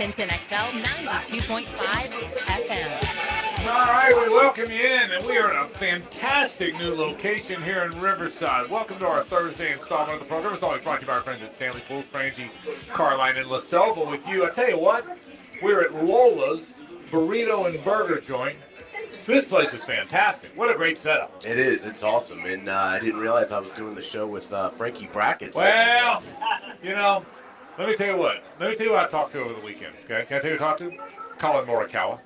Edmonton XL 92.5 FM. All right, we welcome you in, and we are in a fantastic new location here in Riverside. Welcome to our Thursday installment of the program. It's always brought to you by our friends at Stanley Pools, Frangie, Carline, and La Selva with you. I tell you what, we're at Lola's Burrito and Burger Joint. This place is fantastic. What a great setup. It is. It's awesome. And I didn't realize I was doing the show with Frankie Brackett. Well, you know, let me tell you what. Let me tell you what I talked to over the weekend. Okay, can I tell you who I talked to? Colin Morikawa.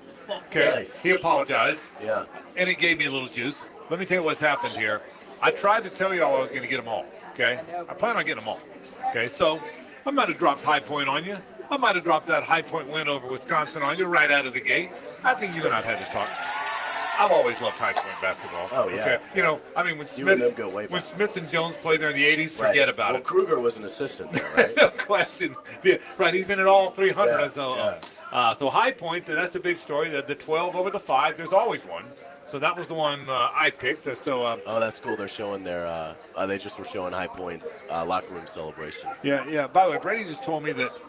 Okay, Nice. He apologized. Yeah. And it gave me a little juice. Let me tell you what's happened here. I tried to tell you all I was going to get them all. Okay, I plan on getting them all. Okay, so I might have dropped High Point on you. I might have dropped that High Point win over Wisconsin on you right out of the gate. I think you and I've had this talk. I've always loved High Point basketball. Oh, yeah. Okay? You know, I mean, when You and them Smith, go way when back. Smith and Jones played there in the 80s, forget about well, it. Kruger was an assistant there, right? No question. Yeah, right, he's been at all 300. Yeah, So High Point, that's a big story. The 12 over the 5, there's always one. So that was the one I picked. So Oh, that's cool. They're showing their, they just were showing High Point's locker room celebration. yeah. By the way, Brady just told me that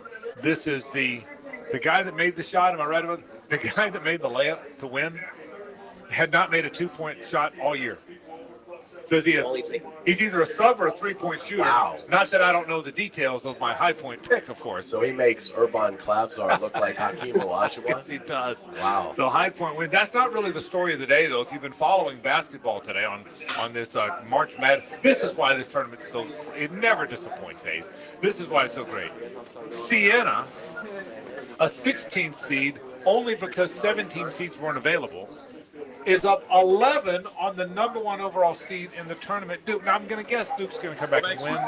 this is the guy that made the shot. Am I right about it? The guy that made the layup to win had not made a 2-point shot all year. Says he's either a sub or a 3-point shooter. Wow. Not that I don't know the details of my High Point pick, of course. So he makes Urban Klavzar look like Hakeem Yes, Olajuwon? he does. Wow. So High Point wins. That's not really the story of the day, though. If you've been following basketball today on this March Madness, this is why this tournament's so. It never disappoints, Hayes. This is why it's so great. Siena, a 16th seed, only because 17 seeds weren't available, is up 11 on the number 1 overall seed in the tournament, Duke. Now I'm going to guess Duke's going to come back and win,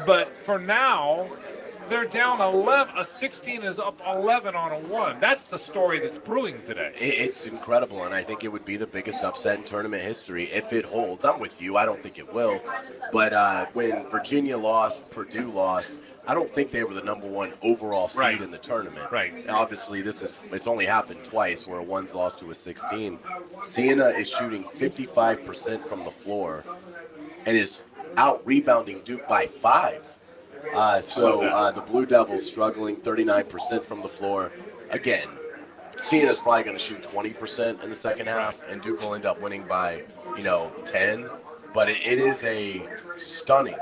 but for now, they're down 11. A 16 is up 11 on a 1. That's the story that's brewing today. It's incredible, and I think it would be the biggest upset in tournament history if it holds. I'm with you. I don't think it will. But when Virginia lost, Purdue lost, I don't think they were the number 1 overall seed Right. in the tournament. Right. Now, obviously, it's only happened twice where a 1's lost to a 16. Siena is shooting 55% from the floor and is out rebounding Duke by 5. So the Blue Devils struggling 39% from the floor. Again, Siena's probably going to shoot 20% in the second half, and Duke will end up winning by, 10. But it is a stunning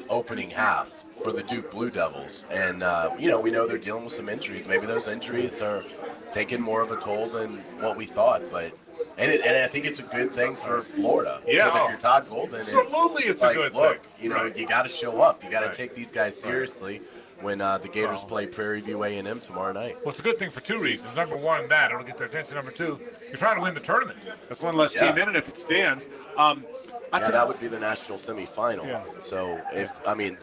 opening half for the Duke Blue Devils. And, we know they're dealing with some injuries. Maybe those injuries are taking more of a toll than what we thought. And I think it's a good thing for Florida. Yeah. Because if you're Todd Golden, Absolutely, it's a like, good look, thing. you got to show up. You got to Right. take these guys seriously when the Gators play Prairie View A&M tomorrow night. Well, it's a good thing for 2 reasons. Number 1, it'll get their attention. Number 2, you're trying to win the tournament. That's one less team in it if it stands. Yeah, that would be the national semifinal. Yeah. So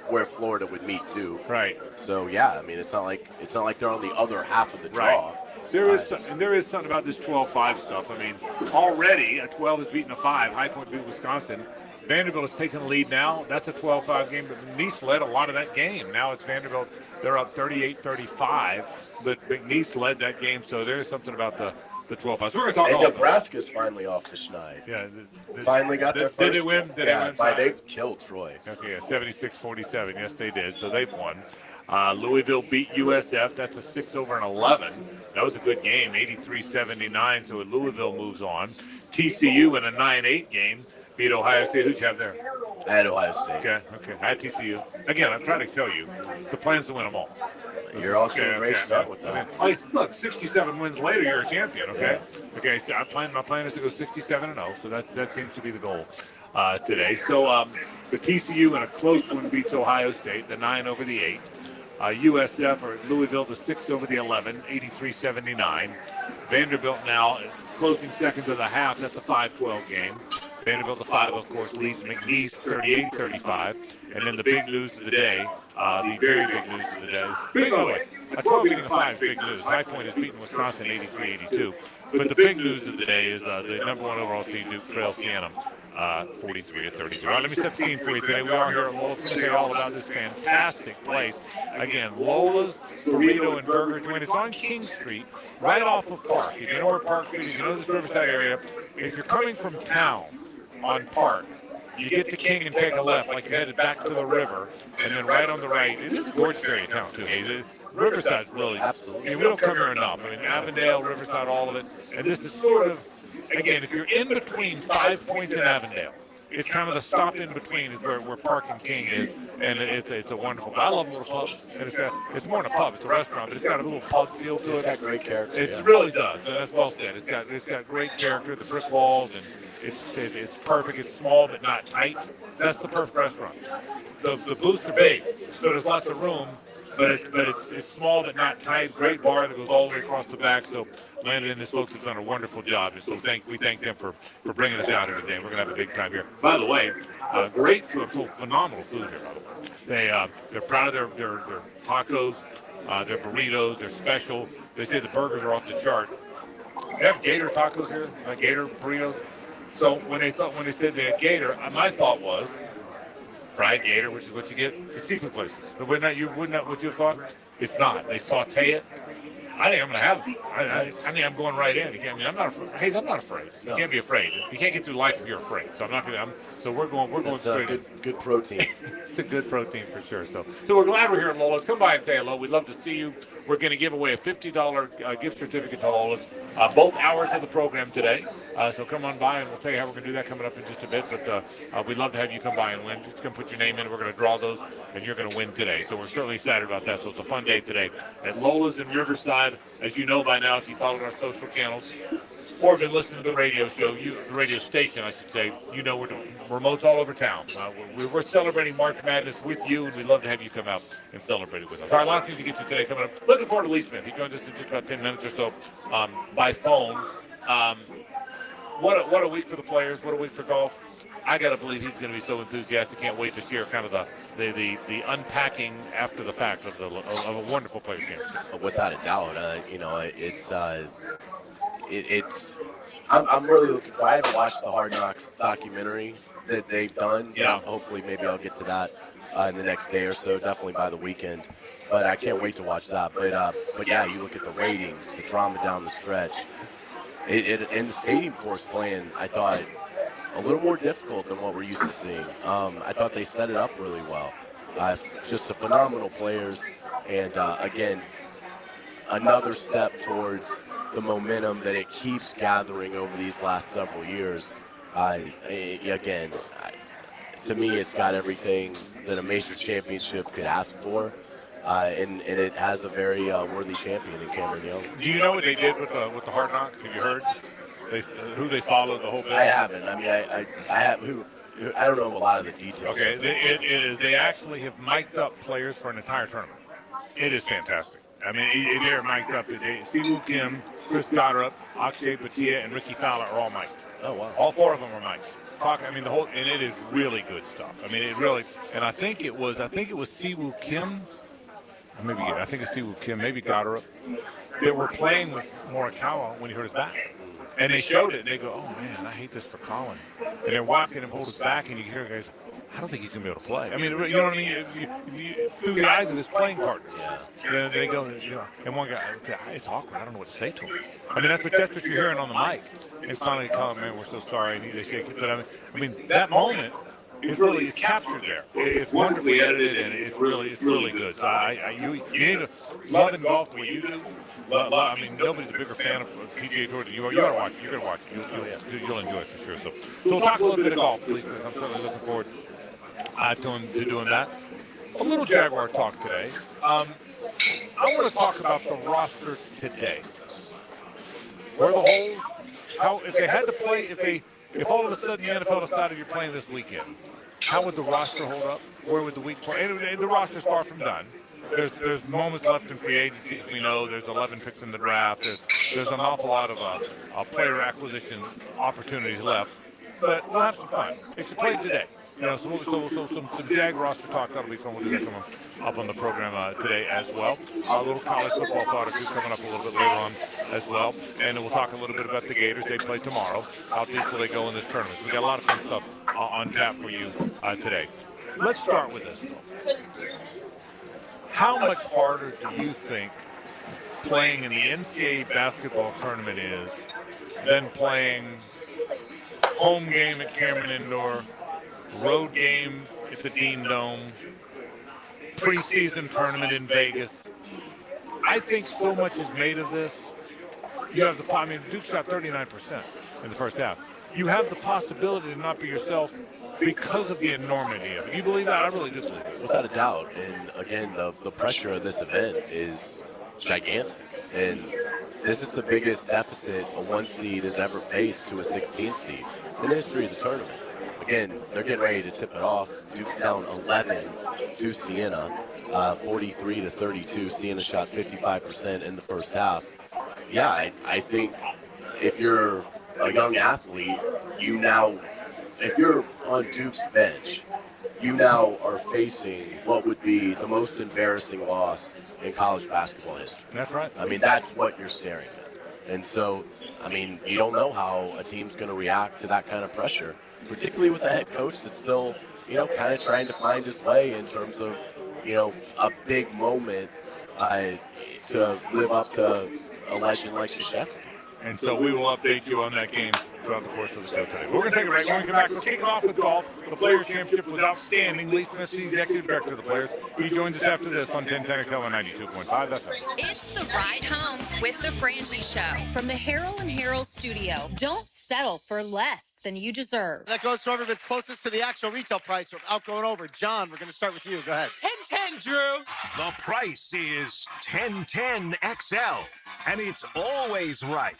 where Florida would meet Duke. Right. So it's not like they're on the other half of the draw. Right. There is something about this 12-5 stuff. I mean, already a 12 has beaten a 5. High Point beat Wisconsin. Vanderbilt has taken the lead now. That's a 12-5 game, but McNeese led a lot of that game. Now it's Vanderbilt. They're up 38-35, but McNeese led that game, so there is something about the 12-5. So we're going to talk And all Nebraska's finally off the schneid. Yeah. Finally got their first. Did they win? They killed Troy. Okay, yeah, 76-47. Yes, they did. So they've won. Louisville beat USF. That's a 6 over an 11. That was a good game, 83-79. So Louisville moves on. TCU in a 9-8 game beat Ohio State. Who'd you have there? I had Ohio State. Okay. I had TCU. Again, I'm trying to tell you, the plan's to win them all. You're off to a great start with that. Look, 67 wins later, you're a champion, okay? Okay, so my plan is to go 67-0, so that seems to be the goal today. So the TCU in a close one beats Ohio State, the 9 over the 8. USF or Louisville, the 6 over the 11, 83-79. Vanderbilt now closing seconds of the half, that's a 5-12 game. Vanderbilt, the 5, of course, leads McNeese 38-35. And then the big news of the day, the very big news of the day. By the way, a 12 beating a 5 is big news. High Point has beaten Wisconsin 83-82. But the big news of the day is the number 1 overall seed, Duke trails Siena 43-33. All right, let me set the scene for you today. We are here at Lola's. We're going to tell you all about this fantastic place. Again, Lola's Burrito and Burger Joint. It's on King Street, right off of Park. If you know where Park Street is, you know this Riverside area. If you're coming from town on Park, You get to King and take a left, like you're headed back to the river, and then right on the right. This is a gorgeous area of town, too. Riverside's really, Absolutely. I mean, we don't come here enough. I mean, Avondale, Riverside, all of it. And this is sort of, again, if you're in between 5 Points and Avondale, it's kind of the stop in between is where Park and King is, and it's a wonderful. I love little pubs, and it's more than a pub, it's a restaurant, but it's got a little pub feel to it. It's got great character. It really does. And that's well said. It's got great character, the brick walls, and it's perfect. It's small but not tight. That's the perfect restaurant. The booths are big, so there's lots of room, but it's small but not tight. Great bar that goes all the way across the back. So Landon and his folks have done a wonderful job, and so we thank them for bringing us out here today. We're gonna have a big time here. By the way, great food, phenomenal food here. They're proud of their tacos, their burritos. They're special. They say the burgers are off the chart. They have gator tacos here, gator burritos. So when they said they had gator, my thought was fried gator, which is what you get at seafood places. But wouldn't that what you thought? It's not. They saute it. I think I'm going to have it. I think I'm going right in. I'm not afraid. Hayes, I'm not afraid. You can't be afraid. You can't get through life if you're afraid. So I'm not going to. So we're going straight in. Good protein. It's a good protein for sure. So we're glad we're here at Lola's. Come by and say hello. We'd love to see you. We're going to give away a $50 gift certificate to Lola's. Both hours of the program today. So come on by and we'll tell you how we're going to do that coming up in just a bit. But we'd love to have you come by and win. Just come put your name in. We're going to draw those and you're going to win today. So we're certainly excited about that. So it's a fun day today at Lola's in Riverside. As you know by now, if you followed our social channels or been listening to the radio show, the radio station, I should say, you know we're doing remotes all over town. We're celebrating March Madness with you, and we'd love to have you come out and celebrate it with us. All right, lots of things to get to today coming up. Looking forward to Lee Smith. He joins us in just about 10 minutes or so by phone. What a week for the players. What a week for golf. I got to believe he's going to be so enthusiastic. Can't wait to share kind of the unpacking after the fact of a wonderful players championship. Without a doubt, I'm really looking for. I haven't watched the Hard Knocks documentary that they've done. Yeah. Hopefully, maybe I'll get to that in the next day or so. Definitely by the weekend. But I can't wait to watch that. But yeah, you look at the ratings, the drama down the stretch. And the stadium course playing, I thought, a little more difficult than what we're used to seeing. I thought they set it up really well. Just a phenomenal players, and again, another step towards the momentum that it keeps gathering over these last several years. To me, it's got everything that a major championship could ask for, and it has a very worthy champion in Cameron Young. Do you know what they did with the Hard Knocks? Have you heard who they followed the whole bit? I haven't. I mean, I have who. I don't know a lot of the details. Okay, they actually have mic'd up players for an entire tournament. It is fantastic. I mean, they're mic'd up. Siwoo Kim, Chris Goddard, Akshay Bhatia, and Ricky Fowler are all mic'd. Oh wow! All four of them are mic'd. And it is really good stuff. I mean, it really. And I think it was Siwoo Kim. I think it's Siwoo Kim, maybe Goddard. They were playing with Morikawa when he hurt his back. And they showed it, and they go, "Oh man, I hate this for Colin." And they're watching him hold his back, and you hear guys, "I don't think he's gonna be able to play." I mean, you know what I mean? Through the eyes of his playing partner. Yeah. And they go, and one guy, it's awkward. I don't know what to say to him. I mean, that's what you're hearing on the mic. It's finally Colin, man, we're so sorry. And they shake it, but I mean, that moment. It's captured there. It's wonderfully edited, and it's really good. So you need to love and golf the way you do. I mean, nobody's a bigger fan of PGA Tour than you are. You gotta watch it. You're gonna watch it. You'll enjoy it for sure. So we'll talk a little bit of golf, please. I'm certainly looking forward to doing that. A little Jaguar talk today. I want to talk about the roster today. Where the holes? How if they had to play? If all of a sudden the NFL decided you're playing this weekend, how would the roster hold up? Where would the week play? And the roster's far from done. There's moments left in free agency, as we know. There's 11 picks in the draft. There's an awful lot of player acquisition opportunities left. But we'll have some fun. If you played today, so some Jag roster talk, that'll be fun. We'll do that coming up on the program today as well. A little college football thought or two coming up a little bit later on as well. And then we'll talk a little bit about the Gators. They play tomorrow. How deep will they go in this tournament? We got a lot of fun stuff on tap for you today. Let's start with this. How much harder do you think playing in the NCAA basketball tournament is than playing home game at Cameron Indoor, road game at the Dean Dome, preseason tournament in Vegas. I think so much is made of this. You have Duke's got 39% in the first half. You have the possibility to not be yourself because of the enormity of it. You believe that? I really do believe it. Without a doubt. And again, the pressure of this event is gigantic. And this is the biggest deficit a 1 seed has ever faced to a 16 seed in the history of the tournament. Again, they're getting ready to tip it off. Duke's down 11 to Siena, 43-32. Siena shot 55% in the first half. Yeah, I think if you're a young athlete, if you're on Duke's bench, you now are facing what would be the most embarrassing loss in college basketball history. That's right. I mean, that's what you're staring at. And so, I mean, you don't know how a team's going to react to that kind of pressure, particularly with a head coach that's still, kind of trying to find his way in terms of, a big moment to live up to a legend like Krzyzewski. And so we will update you on that game throughout the course of the show today. We're going to take a break. When we come back, we'll kick it off with golf. The Players' Championship was outstanding. Lee Smith, the Executive Director of the Players. He joins us after this on 1010XL and 92.5 FM. It's the ride home with the Frangie Show from the Harold and Harold studio. Don't settle for less than you deserve. That goes to whoever gets closest to the actual retail price without going over. John, we're going to start with you. Go ahead. 1010, Drew. The price is 1010XL, and it's always right.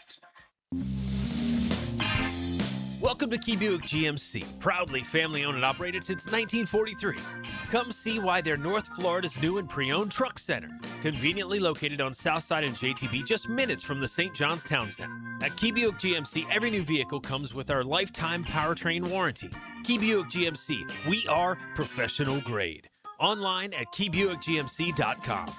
Welcome to Key Buick GMC, proudly family-owned and operated since 1943. Come see why they're North Florida's new and pre-owned truck center, conveniently located on Southside and JTB, just minutes from the St. John's Town Center. At Key Buick GMC, every new vehicle comes with our lifetime powertrain warranty. Key Buick GMC, we are professional grade. Online at keybuickgmc.com.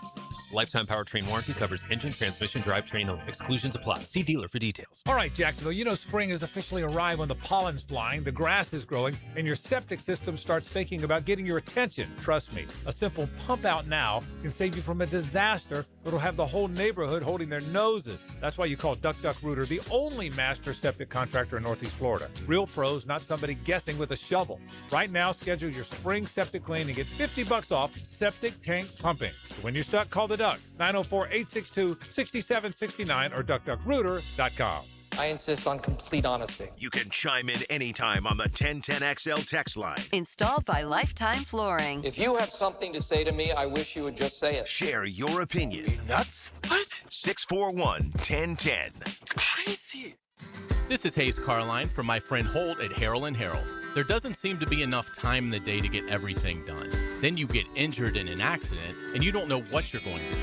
Lifetime powertrain warranty covers engine, transmission, drivetrain only. Exclusions apply. See dealer for details. All right, Jacksonville, spring has officially arrived when the pollen's flying, the grass is growing, and your septic system starts thinking about getting your attention. Trust me, a simple pump out now can save you from a disaster that'll have the whole neighborhood holding their noses. That's why you call Duck Rooter the only master septic contractor in Northeast Florida. Real pros, not somebody guessing with a shovel. Right now, schedule your spring septic clean and get $50 off septic tank pumping. So when you're stuck, call the Duck. 904-862-6769 or duckduckrooter.com. I insist on complete honesty. You can chime in anytime on the 1010XL text line. Installed by Lifetime Flooring. If you have something to say to me, I wish you would just say it. Share your opinion. Are you nuts? What? 641-1010. That's crazy. This is Hayes Carline from my friend Holt at Harold and Harold. There doesn't seem to be enough time in the day to get everything done. Then you get injured in an accident and you don't know what you're going to do.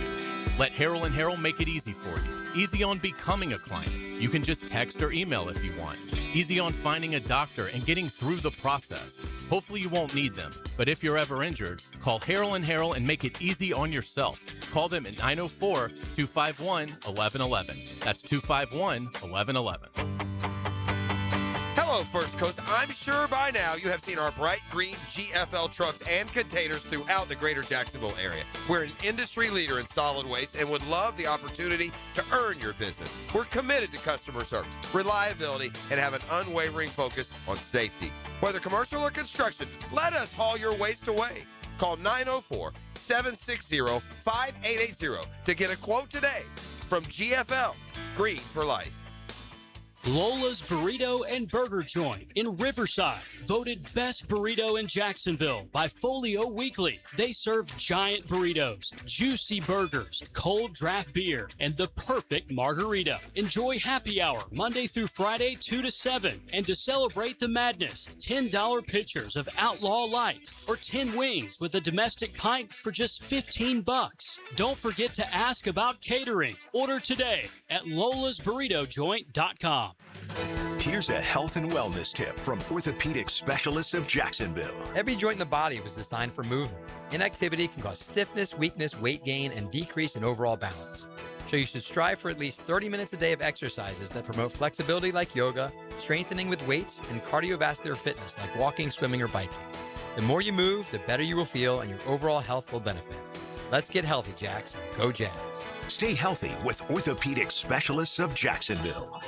Let Harold and Harold make it easy for you. Easy on becoming a client. You can just text or email if you want. Easy on finding a doctor and getting through the process. Hopefully you won't need them, but if you're ever injured, call Harold and Harold and make it easy on yourself. Call them at 904-251-1111. That's 251-1111. Hello, First Coast. I'm sure by now you have seen our bright green GFL trucks and containers throughout the greater Jacksonville area. We're an industry leader in solid waste and would love the opportunity to earn your business. We're committed to customer service, reliability, and have an unwavering focus on safety. Whether commercial or construction, let us haul your waste away. Call 904-760-5880 to get a quote today from GFL, Green for Life. Lola's Burrito and Burger Joint in Riverside, voted best burrito in Jacksonville by Folio Weekly. They serve giant burritos, juicy burgers, cold draft beer, and the perfect margarita. Enjoy happy hour Monday through Friday 2 to 7. And to celebrate the madness, $10 pitchers of Outlaw Light or 10 wings with a domestic pint for just $15. Don't forget to ask about catering. Order today at lolasburritojoint.com. Here's a health and wellness tip from orthopedic specialists of Jacksonville. Every joint in the body was designed for movement. Inactivity can cause stiffness, weakness, weight gain, and decrease in overall balance. So you should strive for at least 30 minutes a day of exercises that promote flexibility like yoga, strengthening with weights, and cardiovascular fitness like walking, swimming, or biking. The more you move, the better you will feel and your overall health will benefit. Let's get healthy, Jax. Go Jags. Stay healthy with orthopedic specialists of Jacksonville.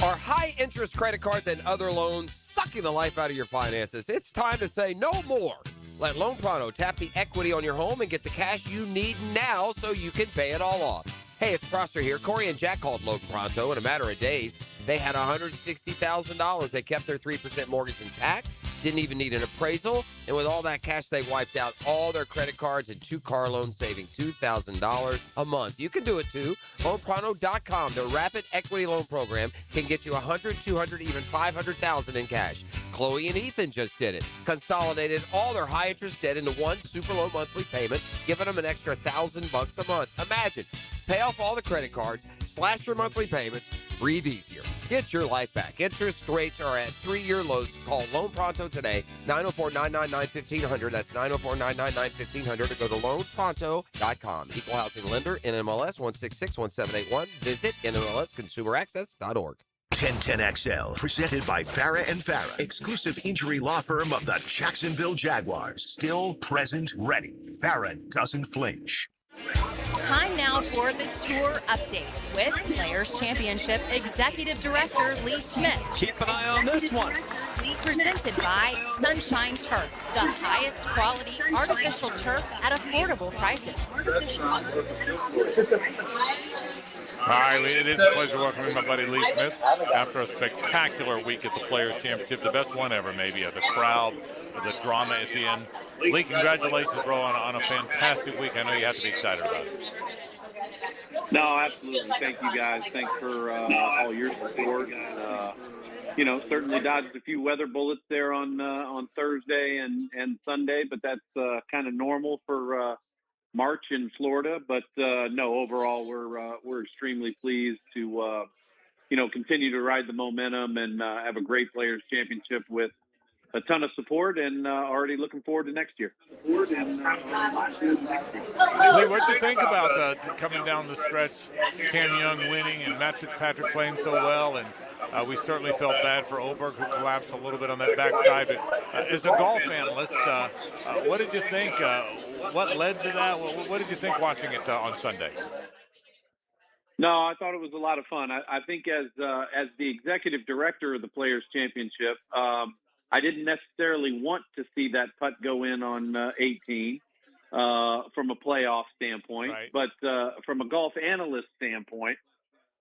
Are high-interest credit cards and other loans sucking the life out of your finances. It's time to say no more. Let Loan Pronto tap the equity on your home and get the cash you need now so you can pay it all off. Hey, it's Prosser here. Corey and Jack called Loan Pronto in a matter of days. They had $160,000. They kept their 3% mortgage intact, didn't even need an appraisal, and with all that cash, they wiped out all their credit cards and 2 car loans, saving $2,000 a month. You can do it too. LoanPronto.com, the rapid equity loan program, can get you $100,000, $200,000, even $500,000 in cash. Chloe and Ethan just did it. Consolidated all their high-interest debt into one super low monthly payment, giving them an extra $1,000 a month. Imagine, pay off all the credit cards, slash your monthly payments, breathe easier. Get your life back. Interest rates are at 3-year lows. Call Loan Pronto today, 904-999-1500. That's 904-999-1500. Or go to loanpronto.com. Equal housing lender, NMLS 1661781. Visit NMLSconsumeraccess.org. 1010XL, presented by Farah and Farah, exclusive injury law firm of the Jacksonville Jaguars. Still present, ready. Farah doesn't flinch. Time now for the tour update with Players Championship Executive Director Lee Smith. Keep an eye on this one. Presented by Sunshine Turf, the highest quality artificial turf at affordable prices. Hi, it is a pleasure welcoming my buddy Lee Smith after a spectacular week at the Players Championship, the best one ever maybe, the crowd, the drama at the end. Lee, congratulations, bro, on a fantastic week. I know you have to be excited about it. No, absolutely. Thank you, guys. Thanks for all your support. And, certainly dodged a few weather bullets there on Thursday and Sunday, but that's kind of normal for March in Florida. But no, overall, we're extremely pleased to continue to ride the momentum and have a great Players Championship with a ton of support, and already looking forward to next year. Lee, what'd you think about coming down the stretch, Cam Young winning and Matt Fitzpatrick playing so well? And we certainly felt bad for Oberg, who collapsed a little bit on that backside. But as a golf analyst, what did you think? What led to that? What did you think watching it on Sunday? No, I thought it was a lot of fun. I think as the executive director of the Players Championship, I didn't necessarily want to see that putt go in on 18 from a playoff standpoint. Right. But from a golf analyst standpoint,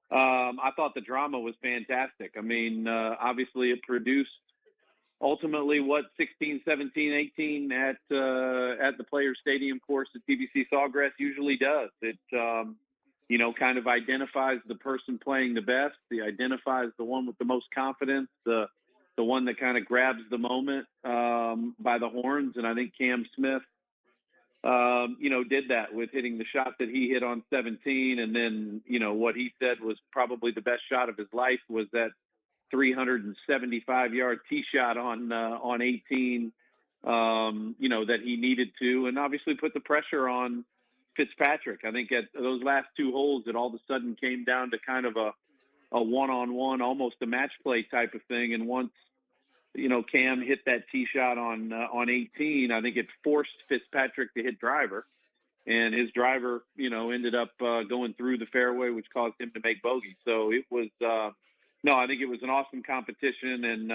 I thought the drama was fantastic. I mean, obviously it produced ultimately what 16, 17, 18 at the Players Stadium course at TBC Sawgrass usually does. It, kind of identifies the person playing the best. It identifies the one with the most confidence, the one that kind of grabs the moment by the horns. And I think Cam Smith, did that with hitting the shot that he hit on 17. And then, what he said was probably the best shot of his life was that 375-yard tee shot on 18, that he needed to, and obviously put the pressure on Fitzpatrick. I think at those last 2 holes, it all of a sudden came down to kind of a one-on-one, almost a match play type of thing. And once, Cam hit that tee shot on 18, I think it forced Fitzpatrick to hit driver. And his driver, ended up going through the fairway, which caused him to make bogey. So it was, I think it was an awesome competition. And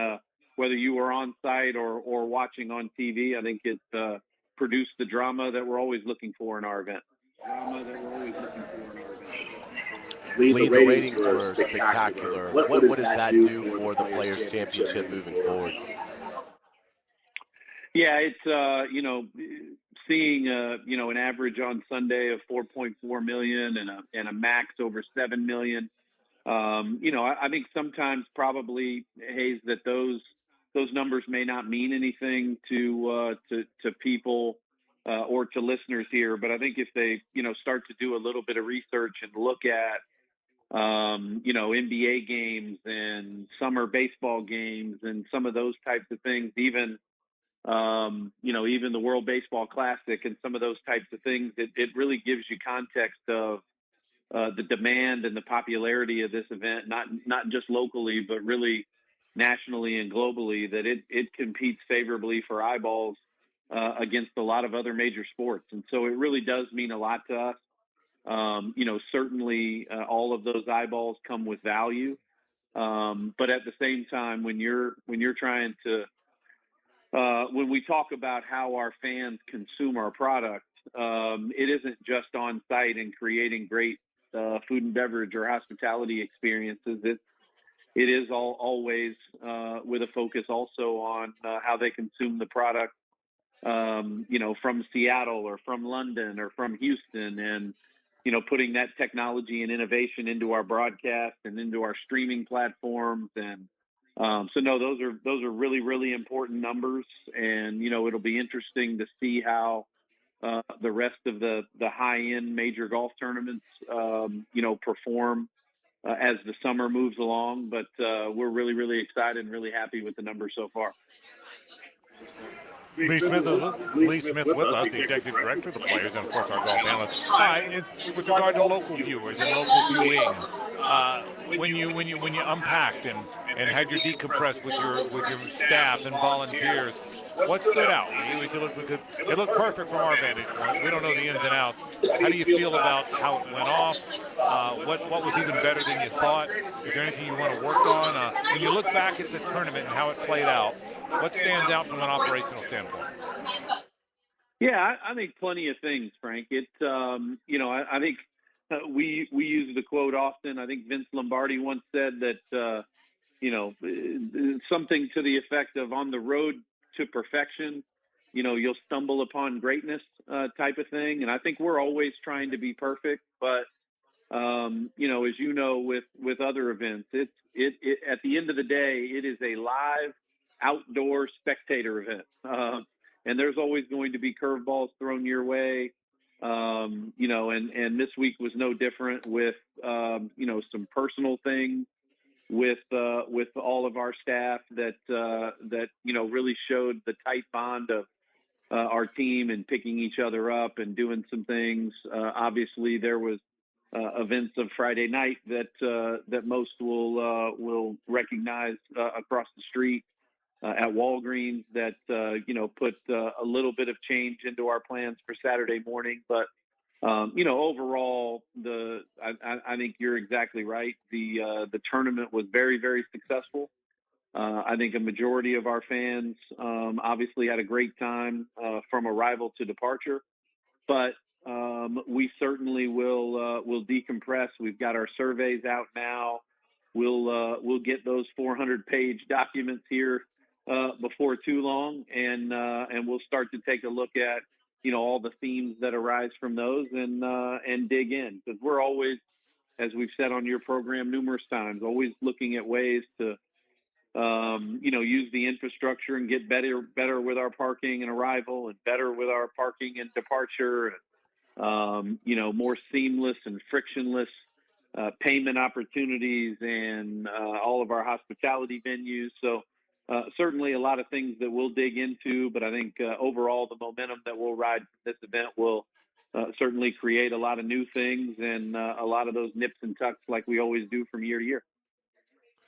whether you were on site or watching on TV, I think it produced the drama that we're always looking for in our event. Lee, the ratings were spectacular. What does that do for the Players Championship moving forward? Yeah, it's seeing an average on Sunday of 4.4 million and a max over 7 million. I think sometimes probably, Hayes, that those numbers may not mean anything to people or to listeners here, but I think if they start to do a little bit of research and look at NBA games and summer baseball games and some of those types of things, even the World Baseball Classic and some of those types of things, it really gives you context of the demand and the popularity of this event, not just locally, but really nationally and globally, that it competes favorably for eyeballs against a lot of other major sports. And so it really does mean a lot to us. Certainly all of those eyeballs come with value. But at the same time, when you're trying to when we talk about how our fans consume our product, it isn't just on site and creating great food and beverage or hospitality experiences. It is always with a focus also on how they consume the product, from Seattle or from London or from Houston, and putting that technology and innovation into our broadcast and into our streaming platforms. And so no, those are really, really important numbers. And it'll be interesting to see how the rest of the high-end major golf tournaments perform as the summer moves along. But we're really, really excited and really happy with the numbers so far. Lee Smith with us, the executive director of the Players, and of course our golf analysts. Hi, with regard to local viewers and local viewing, when you unpacked and had your decompress with your staff and volunteers, what stood out? It looked perfect from our vantage point. We don't know the ins and outs. How do you feel about how it went off? What was even better than you thought? Is there anything you want to work on? When you look back at the tournament and how it played out, what stands out from an operational standpoint? Yeah, I think plenty of things, Frank. I think we use the quote often. I think Vince Lombardi once said that, something to the effect of on the road to perfection, you'll stumble upon greatness type of thing. And I think we're always trying to be perfect. But, as you know, with other events, it at the end of the day, it is a live outdoor spectator event. And there's always going to be curveballs thrown your way. And this week was no different with, some personal things with all of our staff that really showed the tight bond of our team and picking each other up and doing some things. Obviously there was events of Friday night that most will recognize across the street at Walgreens that put a little bit of change into our plans for Saturday morning. But overall, I think you're exactly right. The tournament was very, very successful. I think a majority of our fans obviously had a great time from arrival to departure. But we certainly will decompress. We've got our surveys out now. We'll get those 400-page documents here before too long, and we'll start to take a look at all the themes that arise from those and dig in, because we're always, as we've said on your program numerous times, always looking at ways to use the infrastructure and get better with our parking and arrival, and better with our parking and departure, more seamless and frictionless payment opportunities, and all of our hospitality venues. So certainly a lot of things that we'll dig into, but I think overall the momentum that we'll ride this event will certainly create a lot of new things and a lot of those nips and tucks like we always do from year to year.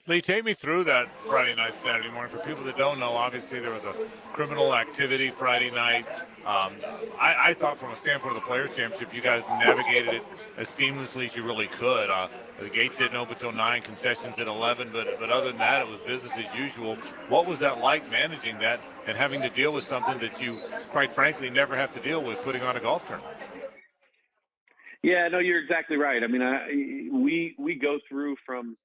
Lee, take me through that Friday night, Saturday morning. For people that don't know, obviously there was a criminal activity Friday night. I thought from a standpoint of the Players' Championship, you guys navigated it as seamlessly as you really could. The gates didn't open until 9, concessions at 11, but other than that, it was business as usual. What was that like, managing that and having to deal with something that you, quite frankly, never have to deal with, putting on a golf tournament? Yeah, no, you're exactly right. I mean, we go through from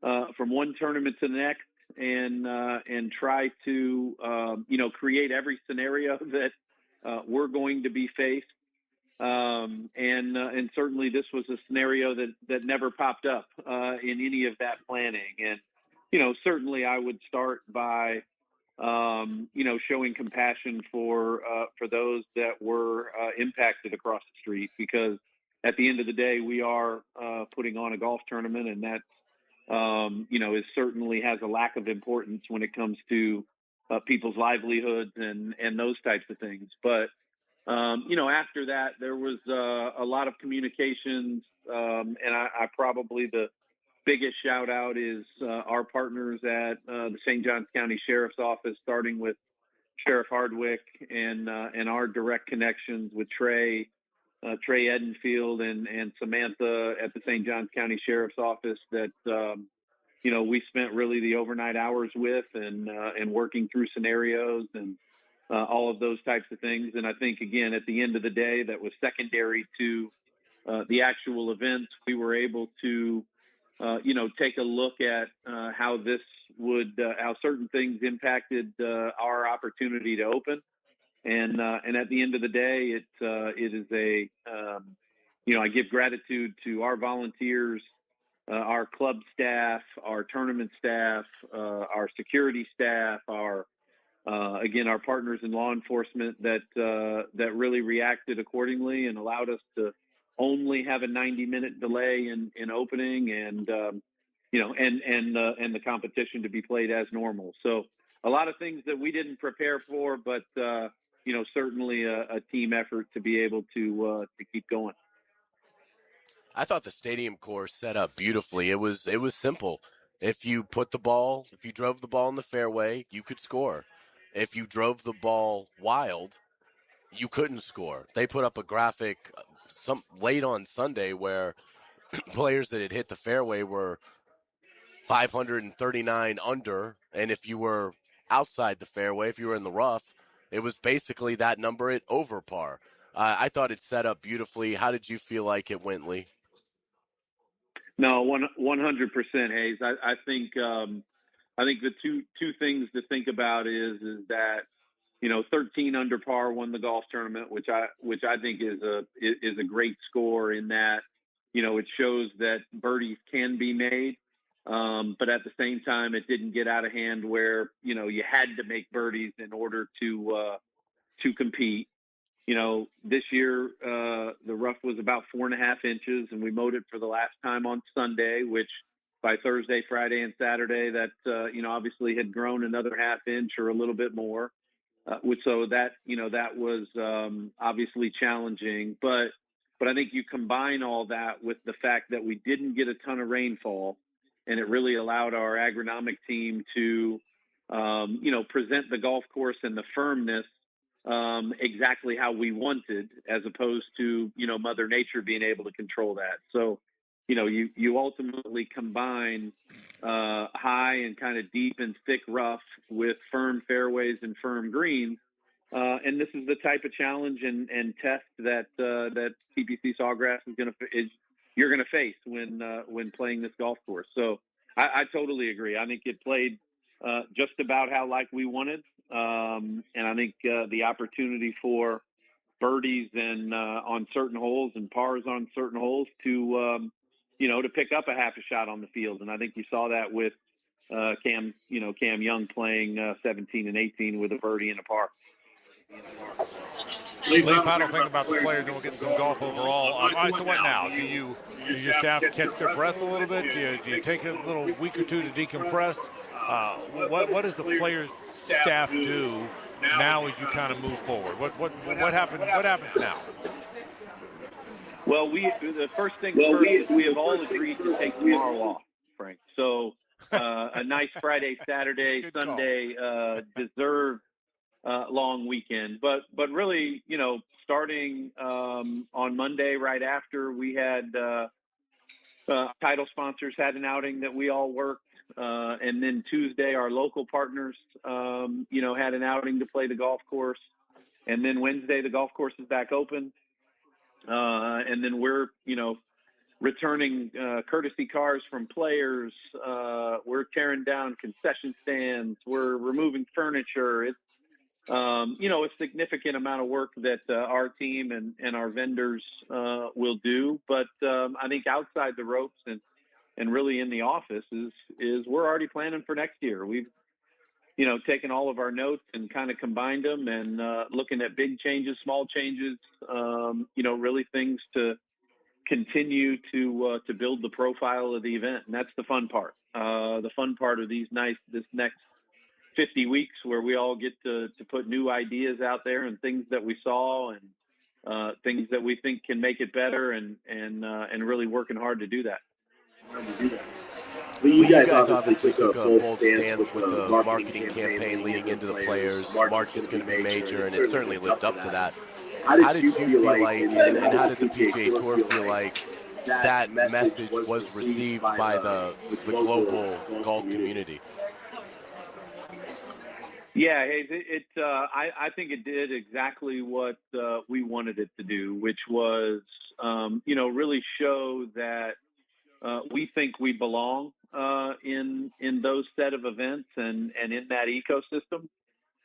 one tournament to the next and try to create every scenario that we're going to be faced. And certainly this was a scenario that never popped up in any of that planning. And certainly I would start by showing compassion for those that were impacted across the street, because at the end of the day we are putting on a golf tournament, and that it certainly has a lack of importance when it comes to people's livelihoods and those types of things. But, after that, there was a lot of communications, and I probably the biggest shout out is our partners at the St. Johns County Sheriff's Office, starting with Sheriff Hardwick and our direct connections with Trey Edenfield and Samantha at the St. Johns County Sheriff's Office that we spent really the overnight hours with and working through scenarios and all of those types of things. And I think, again, at the end of the day, that was secondary to the actual events. We were able to, take a look at how this would, how certain things impacted our opportunity to open. And at the end of the day, it is I give gratitude to our volunteers, our club staff, our tournament staff, our security staff, our partners in law enforcement that really reacted accordingly and allowed us to only have a 90-minute delay in opening and the competition to be played as normal. So a lot of things that we didn't prepare for, but certainly a team effort to be able to keep going. I thought the stadium course set up beautifully. It was simple. If you drove the ball in the fairway, you could score. If you drove the ball wild, you couldn't score. They put up a graphic late on Sunday where players that had hit the fairway were 539 under, and if you were outside the fairway, if you were in the rough, it was basically that number at over par. I thought it set up beautifully. How did you feel like it went, Lee? No, 100%, Hayes. I think the two things to think about is that 13 under par won the golf tournament, which I think is a great score in that it shows that birdies can be made, but at the same time it didn't get out of hand where you had to make birdies in order to compete. This year, the rough was about 4.5 inches, and we mowed it for the last time on Sunday, which by Thursday, Friday, and Saturday, that, obviously had grown another 1/2 inch or a little bit more. So that was obviously challenging. But I think you combine all that with the fact that we didn't get a ton of rainfall, and it really allowed our agronomic team to, present the golf course and the firmness exactly how we wanted, as opposed to, Mother Nature being able to control that. So, you ultimately combine high and kind of deep and thick rough with firm fairways and firm greens. And this is the type of challenge and test that TPC Sawgrass you're going to face when playing this golf course. So I totally agree. I think it played just about how like we wanted. And I think the opportunity for birdies and on certain holes and pars on certain holes to pick up a 1/2 a shot on the field. And I think you saw that with Cam Young playing 17 and 18 with a birdie and a par. Lee, final thing about the players, and we'll get some golf overall. All right, so what now? Do you just have to catch their breath a little bit? Do you take a little week or two to decompress? What does the players' staff do now as you kind of move forward? What happens now? Well, the first thing first, we have all agreed to take tomorrow off, Frank. So a nice Friday, Saturday, Sunday deserved long weekend. But really, starting on Monday right after, we had title sponsors had an outing that we all worked. And then Tuesday, our local partners, had an outing to play the golf course. And then Wednesday, the golf course is back open. And then we're, returning courtesy cars from players. We're tearing down concession stands. We're removing furniture. It's, a significant amount of work that our team and our vendors will do. But I think outside the ropes and really in the office is we're already planning for next year. We've, taken all of our notes and kind of combined them and looking at big changes, small changes, really things to continue to build the profile of the event. And that's the fun part. The fun part of this next 50 weeks where we all get to put new ideas out there and things that we saw and things that we think can make it better and really working hard to do that. You guys obviously took a bold stance with the marketing campaign leading into the players. March is going to be major, and it certainly lived up to that. How did you feel like, and how did the PGA Tour feel like that message was received by the global golf community? Yeah, I think it did exactly what we wanted it to do, which was, really show that we think we belong in those set of events and in that ecosystem.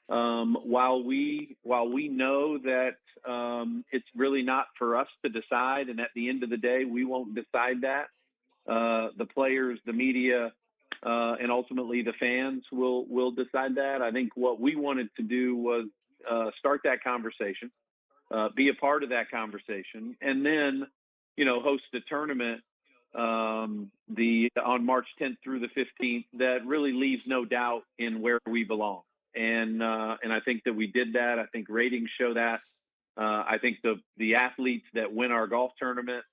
While we know that it's really not for us to decide, and at the end of the day, we won't decide that. The players, the media, and ultimately the fans will decide that. I think what we wanted to do was start that conversation, be a part of that conversation, and then, host a tournament on March 10th through the 15th that really leaves no doubt in where we belong. And I think that we did that. I think ratings show that. I think the athletes that win our golf tournament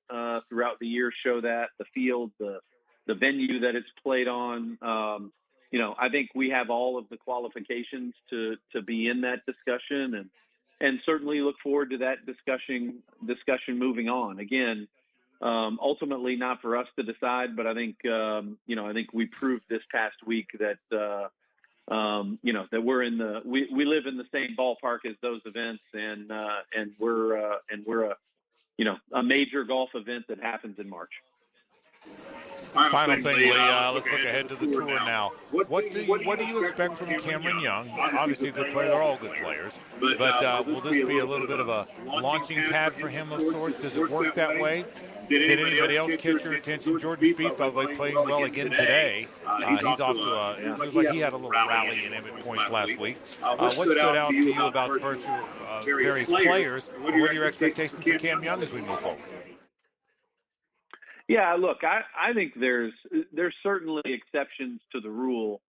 throughout the year show that. The field, the venue that it's played on. I think we have all of the qualifications to be in that discussion, and certainly look forward to that discussion moving on. Again, ultimately not for us to decide, but I think I think we proved this past week that that we live in the same ballpark as those events, and we're a major golf event that happens in March. Final thing, Lee, let's look ahead to the tour now. What do you expect from Cameron Young? Obviously, a good player. They're all good players. But will this be a little bit of a launching pad for him of sorts? Does it work that way? Did anybody else catch your attention? Jordan Spieth, by the way, playing well again today. He's off to it feels like he had a little rally in him at points last week. What stood out to you about various players? What are your expectations for Cam Young as we move forward? Yeah, look, I think there's certainly exceptions to the rule,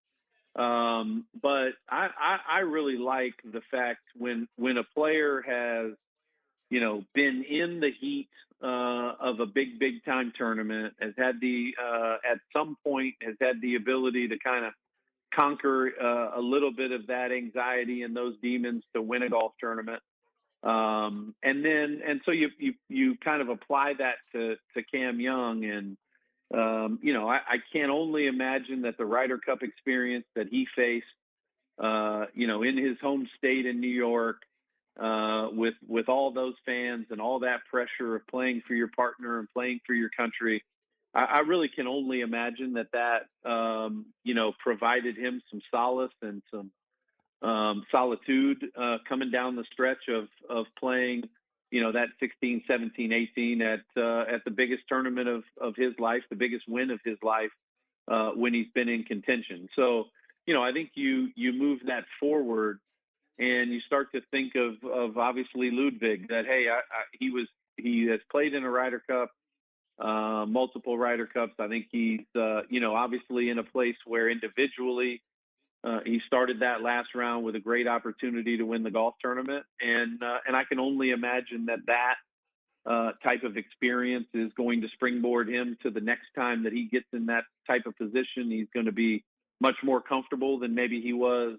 but I really like the fact when a player has been in the heat of a big time tournament, has had at some point has had the ability to kind of conquer a little bit of that anxiety and those demons to win a golf tournament. So you kind of apply that to Cam Young, and I can only imagine that the Ryder Cup experience that he faced, in his home state in New York, with all those fans and all that pressure of playing for your partner and playing for your country, I really can only imagine that provided him some solace and some solitude coming down the stretch of playing, that 16, 17, 18 at the biggest tournament of his life, the biggest win of his life when he's been in contention. So, I think you move that forward and you start to think of obviously Ludwig, that, hey, he has played in a Ryder Cup, multiple Ryder Cups. I think he's, obviously in a place where individually, he started that last round with a great opportunity to win the golf tournament. And I can only imagine that type of experience is going to springboard him to the next time that he gets in that type of position. He's going to be much more comfortable than maybe he was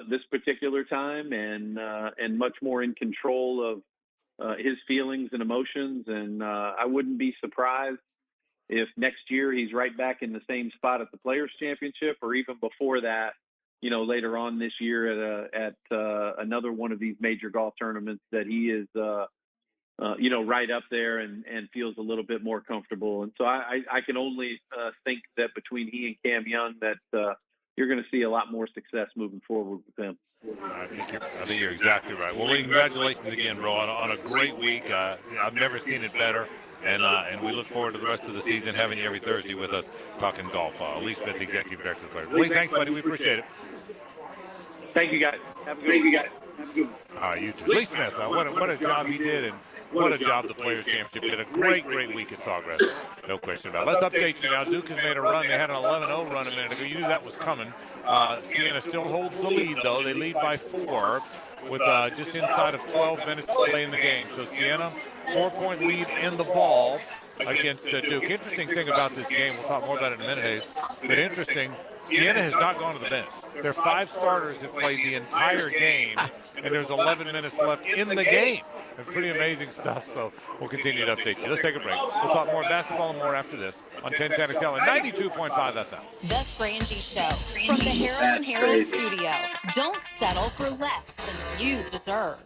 this particular time, and much more in control of his feelings and emotions. And I wouldn't be surprised if next year he's right back in the same spot at the Players Championship, or even before that, later on this year at another one of these major golf tournaments, that he is, right up there and feels a little bit more comfortable. And so I can only think that between he and Cam Young that you're going to see a lot more success moving forward with him. I think you're exactly right. Well, congratulations again, bro, on a great week. I've never seen it better. And we look forward to the rest of the season, having you every Thursday with us talking golf. Lee Smith, the Executive Director of the Players. Lee, thanks, buddy. We appreciate it. Thank you, guys. Have a good one. You too. Lee Smith, what a job he did, and what a job the Players Championship did. A great week at Sawgrass. No question about it. Let's update you now. Duke has made a run. They had an 11-0 run a minute ago. You knew that was coming. Siena still holds the lead, though. They lead by 4 with just inside of 12 minutes to play in the game. So Siena, 4-point lead in the ball against Duke. Interesting thing about this game, we'll talk more about it in a minute, Hayes, but interesting, Siena has not gone to the bench. Their 5 starters have played the entire game, and there's 11 minutes left in the game. and pretty amazing stuff. So we'll continue to update you. Let's take a break. We'll talk more basketball and more after this on 1010XL and 92.5 FM. The Frangie Show from the Harold and Harold studio. Don't settle for less than you deserve.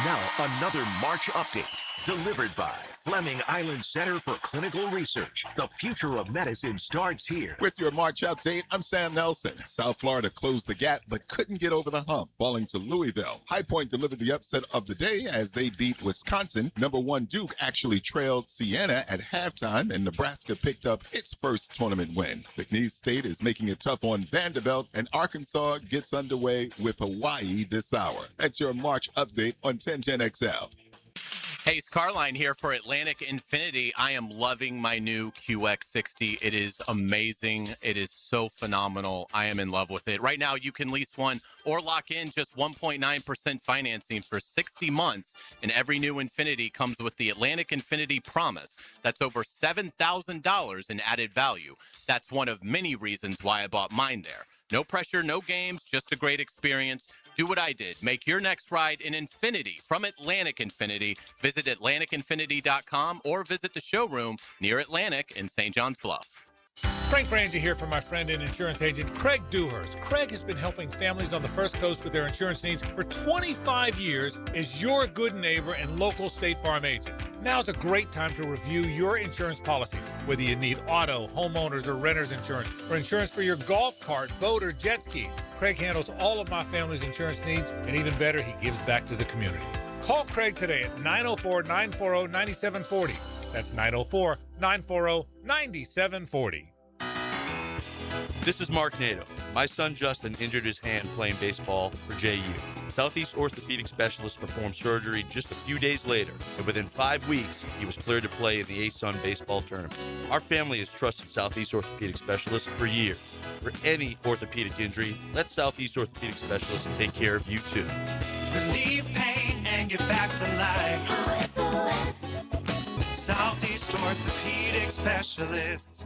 Now, another March update delivered by Fleming Island Center for Clinical Research. The future of medicine starts here. With your March update, I'm Sam Nelson. South Florida closed the gap but couldn't get over the hump, falling to Louisville. High Point delivered the upset of the day as they beat Wisconsin. Number 1 Duke actually trailed Siena at halftime, and Nebraska picked up its first tournament win. McNeese State is making it tough on Vanderbilt, and Arkansas gets underway with Hawaii this hour. That's your March update on 1010XL. Hey, it's Carline here for Atlantic Infinity. I am loving my new QX60. It is amazing. It is so phenomenal. I am in love with it. Right now, you can lease one or lock in just 1.9% financing for 60 months. And every new Infinity comes with the Atlantic Infinity Promise. That's over $7,000 in added value. That's one of many reasons why I bought mine there. No pressure, no games, just a great experience. Do what I did. Make your next ride an Infinity from Atlantic Infinity. Visit AtlanticInfinity.com or visit the showroom near Atlantic in St. John's Bluff. Frank Frangie here for my friend and insurance agent Craig Dewhurst. Craig has been helping families on the First Coast with their insurance needs for 25 years as your good neighbor and local State Farm agent. Now's a great time to review your insurance policies, whether you need auto, homeowners, or renter's insurance, or insurance for your golf cart, boat, or jet skis. Craig handles all of my family's insurance needs, and even better, he gives back to the community. Call Craig today at 904-940-9740. That's 904-940-9740. This is Mark Nato. My son Justin injured his hand playing baseball for JU. Southeast Orthopedic Specialist performed surgery just a few days later, and within 5 weeks, he was cleared to play in the ASUN baseball tournament. Our family has trusted Southeast Orthopedic Specialist for years. For any orthopedic injury, let Southeast Orthopedic Specialist take care of you too. Relieve pain and get back to life. SOS. Southeast Orthopedic Specialists.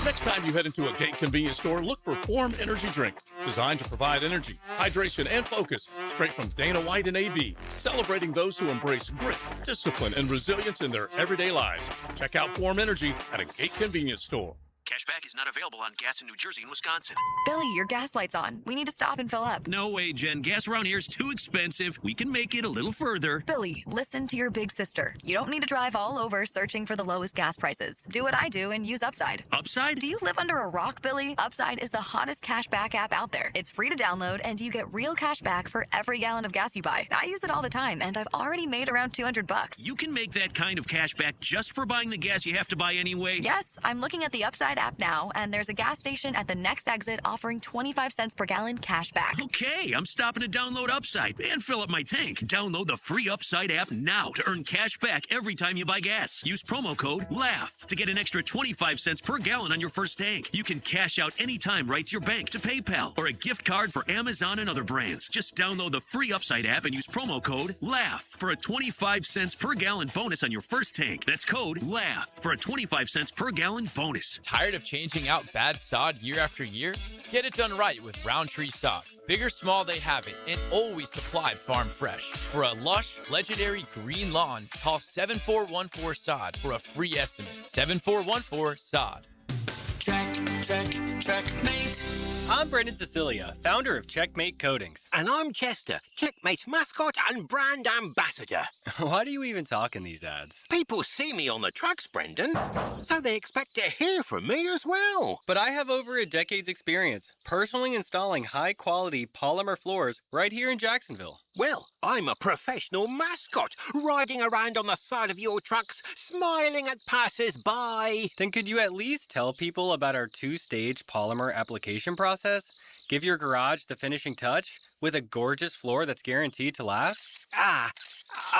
Next time you head into a Gate convenience store, look for Form Energy Drink, designed to provide energy, hydration, and focus, straight from Dana White and AB, celebrating those who embrace grit, discipline, and resilience in their everyday lives. Check out Form Energy at a Gate convenience store. Cashback is not available on gas in New Jersey and Wisconsin. Billy, your gas light's on. We need to stop and fill up. No way, Jen. Gas around here is too expensive. We can make it a little further. Billy, listen to your big sister. You don't need to drive all over searching for the lowest gas prices. Do what I do and use Upside. Upside? Do you live under a rock, Billy? Upside is the hottest cashback app out there. It's free to download, and you get real cash back for every gallon of gas you buy. I use it all the time, and I've already made around $200. You can make that kind of cash back just for buying the gas you have to buy anyway? Yes, I'm looking at the Upside app now, and there's a gas station at the next exit offering 25 cents per gallon cash back. Okay, I'm stopping to download Upside and fill up my tank. Download the free Upside app now to earn cash back every time you buy gas. Use promo code LAUGH to get an extra 25 cents per gallon on your first tank. You can cash out anytime right to your bank, to PayPal, or a gift card for Amazon and other brands. Just download the free Upside app and use promo code LAUGH for a 25 cents per gallon bonus on your first tank. That's code LAUGH for a 25 cents per gallon bonus. Tired of changing out bad sod year after year? Get it done right with Roundtree Sod. Big or small, they have it, and always supplied farm fresh. For a lush, legendary green lawn, call 7414-SOD for a free estimate. 7414-SOD. Checkmate. I'm Brendan Cecilia, founder of Checkmate Coatings. And I'm Chester, Checkmate's mascot and brand ambassador. Why do you even talk in these ads? People see me on the trucks, Brendan, so they expect to hear from me as well. But I have over a decade's experience personally installing high-quality polymer floors right here in Jacksonville. Well, I'm a professional mascot, riding around on the side of your trucks, smiling at passers-by. Then could you at least tell people about our two-stage polymer application process? Give your garage the finishing touch with a gorgeous floor that's guaranteed to last? A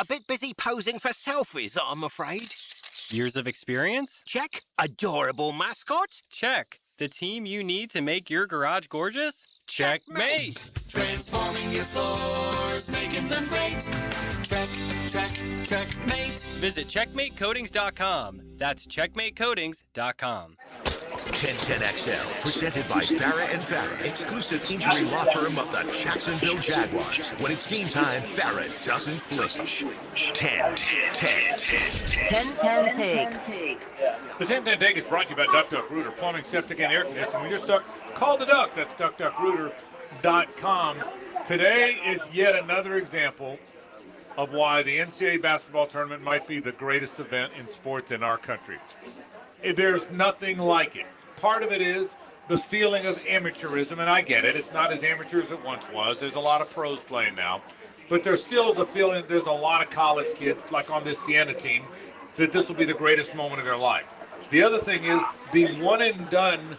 bit busy posing for selfies, I'm afraid. Years of experience? Check. Adorable mascot? Check. The team you need to make your garage gorgeous? Checkmate! Transforming your floors, making them great. Checkmate. Visit checkmatecoatings.com. That's checkmatecoatings.com. 1010XL, presented by Farah and Farah, exclusive injury law firm of the Jacksonville Jaguars. When it's game time, Farah doesn't flinch. 10-10. 10-10 take. The 10-10 take is brought to you by Duck Duck Rooter, plumbing, septic, and air conditioning. When you're stuck, call the Duck. That's duckduckrooter.com. Today is yet another example of why the NCAA basketball tournament might be the greatest event in sports in our country. There's nothing like it. Part of it is the feeling of amateurism, and I get it. It's not as amateur as it once was. There's a lot of pros playing now. But there still is a feeling there's a lot of college kids, like on this Siena team, that this will be the greatest moment of their life. The other thing is the one-and-done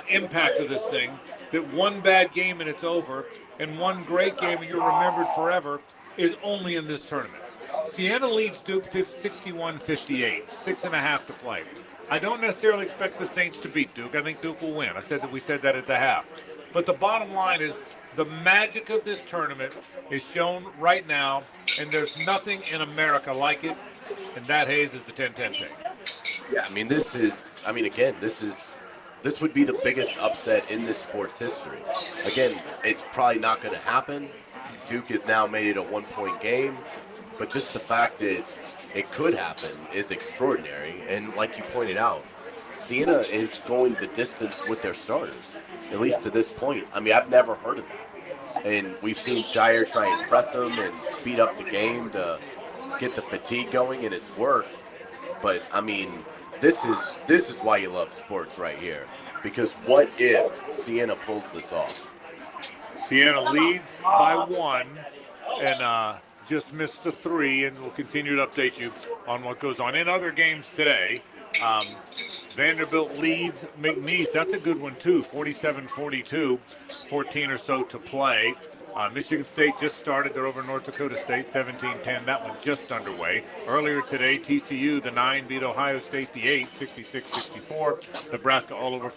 impact of this thing, that one bad game and it's over, and one great game and you're remembered forever, is only in this tournament. Siena leads Duke 61-58, 6.5 to play. I don't necessarily expect the Saints to beat Duke. I think Duke will win. We said that at the half. But the bottom line is the magic of this tournament is shown right now, and there's nothing in America like it, and that, Hayes, is the 10-10 take. Yeah, this would be the biggest upset in this sport's history. Again, it's probably not going to happen. Duke has now made it a one-point game, but just the fact that it could happen is extraordinary. And like you pointed out, Siena is going the distance with their starters, at least to this point. I mean, I've never heard of that. And we've seen Shire try and press them and speed up the game to get the fatigue going, and it's worked. But, I mean, this is why you love sports right here. Because what if Siena pulls this off? Siena leads by 1 and just missed a 3, and we'll continue to update you on what goes on. In other games today, Vanderbilt leads McNeese. That's a good one, too, 47-42, 14 or so to play. Michigan State just started. They're over North Dakota State, 17-10. That one just underway. Earlier today, TCU, the 9, beat Ohio State, the 8, 66-64. Nebraska all over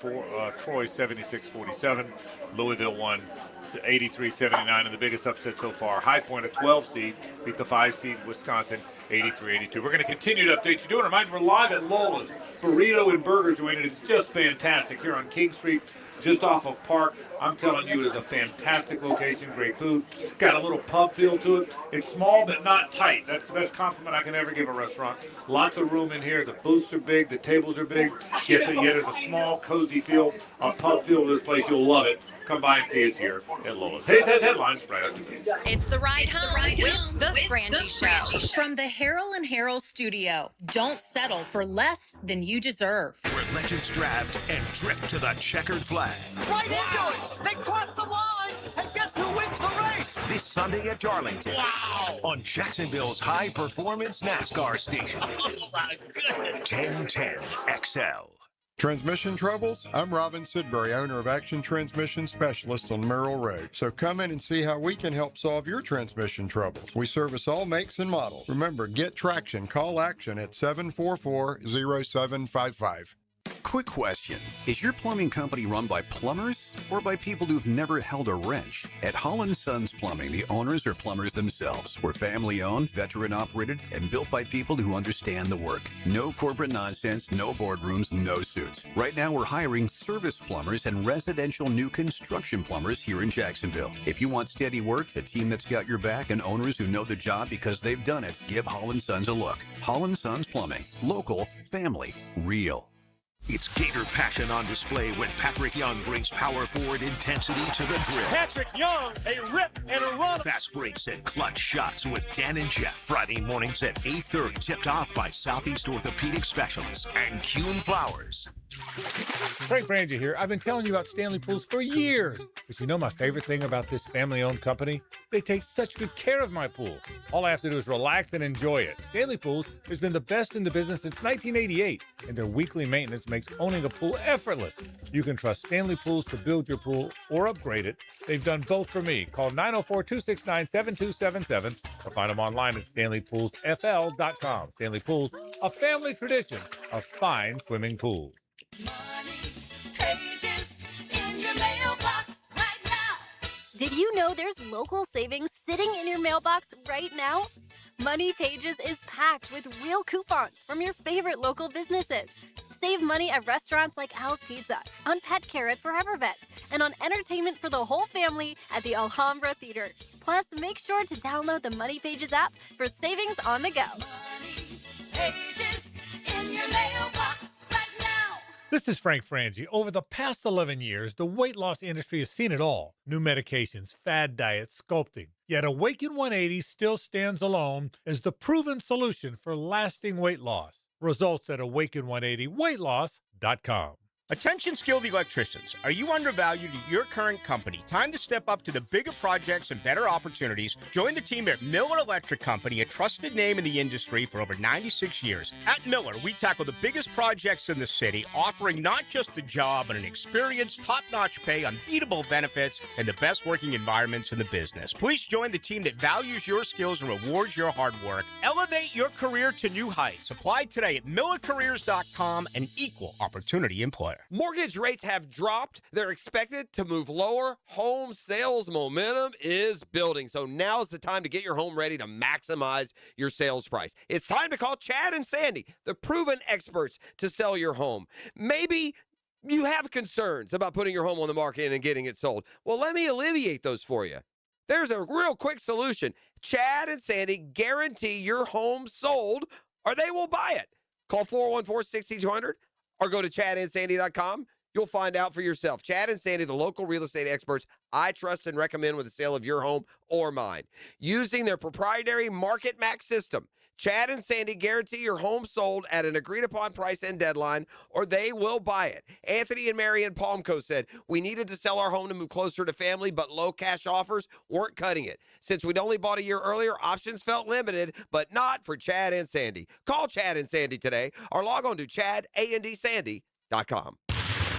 Troy, 76-47. Louisville won 83-79, and the biggest upset so far. High Point, a 12 seed, beat the 5 seed Wisconsin, 83-82. We're going to continue to update you. Doing a reminder, we're live at Lola's Burrito and Burger Joint, and it's just fantastic here on King Street, just off of Park. I'm telling you, it is a fantastic location, great food. Got a little pub feel to it. It's small but not tight. That's the best compliment I can ever give a restaurant. Lots of room in here. The booths are big. The tables are big. Yet there's a small, cozy feel, a pub feel to this place. You'll love it. Come by and see us here at Lola's. Hayes has headlines right after this. It's the ride home with the Frangie Show from the Harold and Harold studio. Don't settle for less than you deserve. Where legends draft and drift to the checkered flag. Right into it! They crossed the line, and guess who wins the race? This Sunday at Darlington. Wow! On Jacksonville's high-performance NASCAR station. Oh, my goodness! 1010 XL. Transmission troubles? I'm Robin Sidbury, owner of Action Transmission Specialist on Merrill Road. So come in and see how we can help solve your transmission troubles. We service all makes and models. Remember, get traction. Call Action at 744-0755. Quick question. Is your plumbing company run by plumbers or by people who've never held a wrench? At Holland Sons Plumbing, the owners are plumbers themselves. We're family-owned, veteran-operated, and built by people who understand the work. No corporate nonsense, no boardrooms, no suits. Right now, we're hiring service plumbers and residential new construction plumbers here in Jacksonville. If you want steady work, a team that's got your back, and owners who know the job because they've done it, give Holland Sons a look. Holland Sons Plumbing. Local, family, real. It's Gator passion on display when Patrick Young brings power forward intensity to the drill. Patrick Young, a rip and a run. Fast breaks and clutch shots with Dan and Jeff. Friday mornings at 8:30. Tipped off by Southeast Orthopedic Specialists and Kuhn Flowers. Frank Frangie here. I've been telling you about Stanley Pools for years. But you know my favorite thing about this family-owned company? They take such good care of my pool. All I have to do is relax and enjoy it. Stanley Pools has been the best in the business since 1988, and their weekly maintenance makes owning a pool effortless. You can trust Stanley Pools to build your pool or upgrade it. They've done both for me. Call 904-269-7277 or find them online at StanleyPoolsFL.com. Stanley Pools, a family tradition of fine swimming pools. Did you know there's local savings sitting in your mailbox right now? Money Pages is packed with real coupons from your favorite local businesses. Save money at restaurants like Al's Pizza, on pet care at Forever Vets, and on entertainment for the whole family at the Alhambra Theater. Plus, make sure to download the Money Pages app for savings on the go. Pages in your mailbox right now. This is Frangie. Over the past 11 years, the weight loss industry has seen it all. New medications, fad diets, sculpting. Yet Awaken 180 still stands alone as the proven solution for lasting weight loss. Results at awaken180weightloss.com. Attention skilled electricians. Are you undervalued at your current company? Time to step up to the bigger projects and better opportunities. Join the team at Miller Electric Company, a trusted name in the industry for over 96 years. At Miller, we tackle the biggest projects in the city, offering not just the job, but an experienced, top-notch pay, unbeatable benefits, and the best working environments in the business. Please join the team that values your skills and rewards your hard work. Elevate your career to new heights. Apply today at millercareers.com, an equal opportunity employer. Mortgage rates have dropped. They're expected to move lower. Home sales momentum is building. So now's the time to get your home ready to maximize your sales price. It's time to call Chad and Sandy, the proven experts to sell your home. Maybe you have concerns about putting your home on the market and getting it sold. Well, let me alleviate those for you. There's a real quick solution. Chad and Sandy guarantee your home sold or they will buy it. Call 414-6200. Or go to chadandsandy.com. You'll find out for yourself. Chad and Sandy, the local real estate experts I trust and recommend with the sale of your home or mine. Using their proprietary Market Max system, Chad and Sandy guarantee your home sold at an agreed-upon price and deadline, or they will buy it. Anthony and Mary in Palmco said, we needed to sell our home to move closer to family, but low cash offers weren't cutting it. Since we'd only bought a year earlier, options felt limited, but not for Chad and Sandy. Call Chad and Sandy today, or log on to chadandsandy.com.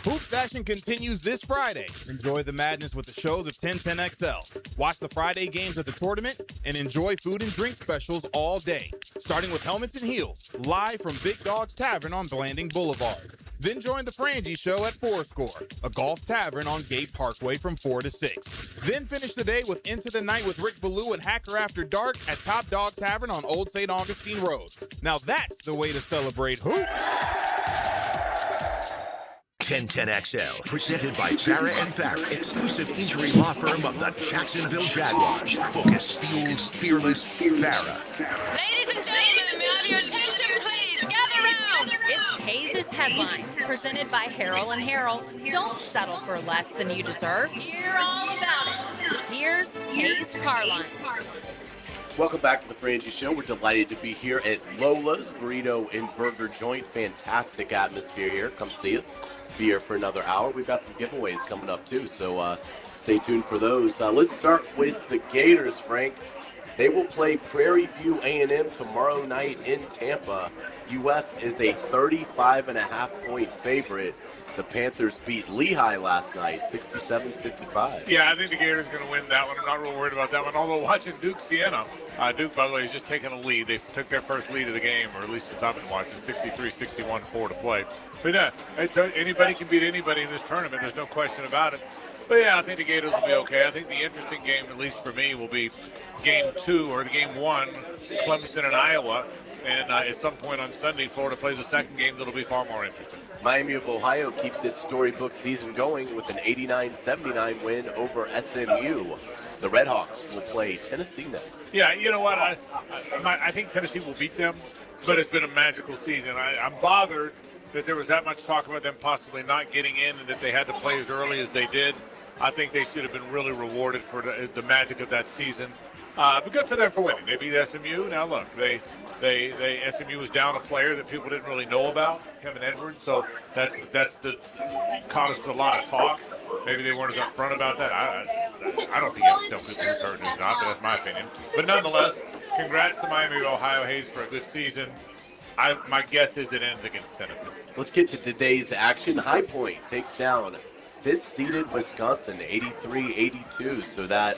Hoops action continues this Friday. Enjoy the madness with the shows of 1010XL. Watch the Friday games of the tournament and enjoy food and drink specials all day. Starting with Helmets and Heels, live from Big Dog's Tavern on Blanding Boulevard. Then join the Frangie Show at Fourscore, a golf tavern on Gate Parkway from 4 to 6. Then finish the day with Into the Night with Rick Ballou and Hacker After Dark at Top Dog Tavern on Old St. Augustine Road. Now that's the way to celebrate hoops. 1010XL, presented by Farrah and Farrah, exclusive injury law firm of the Jacksonville Jaguars. Focus, fueled, fearless, Farrah. Ladies and gentlemen, may I have your attention, please? Gather round. It's Hayes' Headlines, presented by Harold and Harold. Don't settle for less than you deserve. Hear all about it. Here's Hayes Carline. Welcome back to the Frangie Show. We're delighted to be here at Lola's Burrito and Burger Joint. Fantastic atmosphere here. Come see us. Be here for another hour. We've got some giveaways coming up too, so stay tuned for those. Let's start with the Gators, Frank. They will play Prairie View A&M tomorrow night in Tampa. UF is a 35.5-point favorite. The Panthers beat Lehigh last night, 67-55. Yeah, I think the Gators are going to win that one. I'm not real worried about that one. Although watching Duke-Siena, Duke, by the way, is just taking a lead. They took their first lead of the game, or at least since I've been watching, 63-61, 4 to play. But yeah, anybody can beat anybody in this tournament. There's no question about it. But yeah, I think the Gators will be okay. I think the interesting game, at least for me, will be game 2 or the game 1, Clemson and Iowa. And at some point on Sunday, Florida plays a second game that'll be far more interesting. Miami of Ohio keeps its storybook season going with an 89-79 win over SMU. The Redhawks will play Tennessee next. Yeah, you know what? I think Tennessee will beat them, but it's been a magical season. I'm bothered that there was that much talk about them possibly not getting in and that they had to play as early as they did. I think they should have been really rewarded for the magic of that season. But good for them for winning. They beat SMU. Now look, SMU was down a player that people didn't really know about, Kevin Edwards. So that's caused a lot of talk. Maybe they weren't as upfront about that. I don't think you have to tell people who's hurt and who's not, but that's my opinion. But nonetheless, congrats to Miami of Ohio Hayes for a good season. My guess is it ends against Tennessee. Let's get to today's action. High Point takes down 5th-seeded Wisconsin, 83-82. So that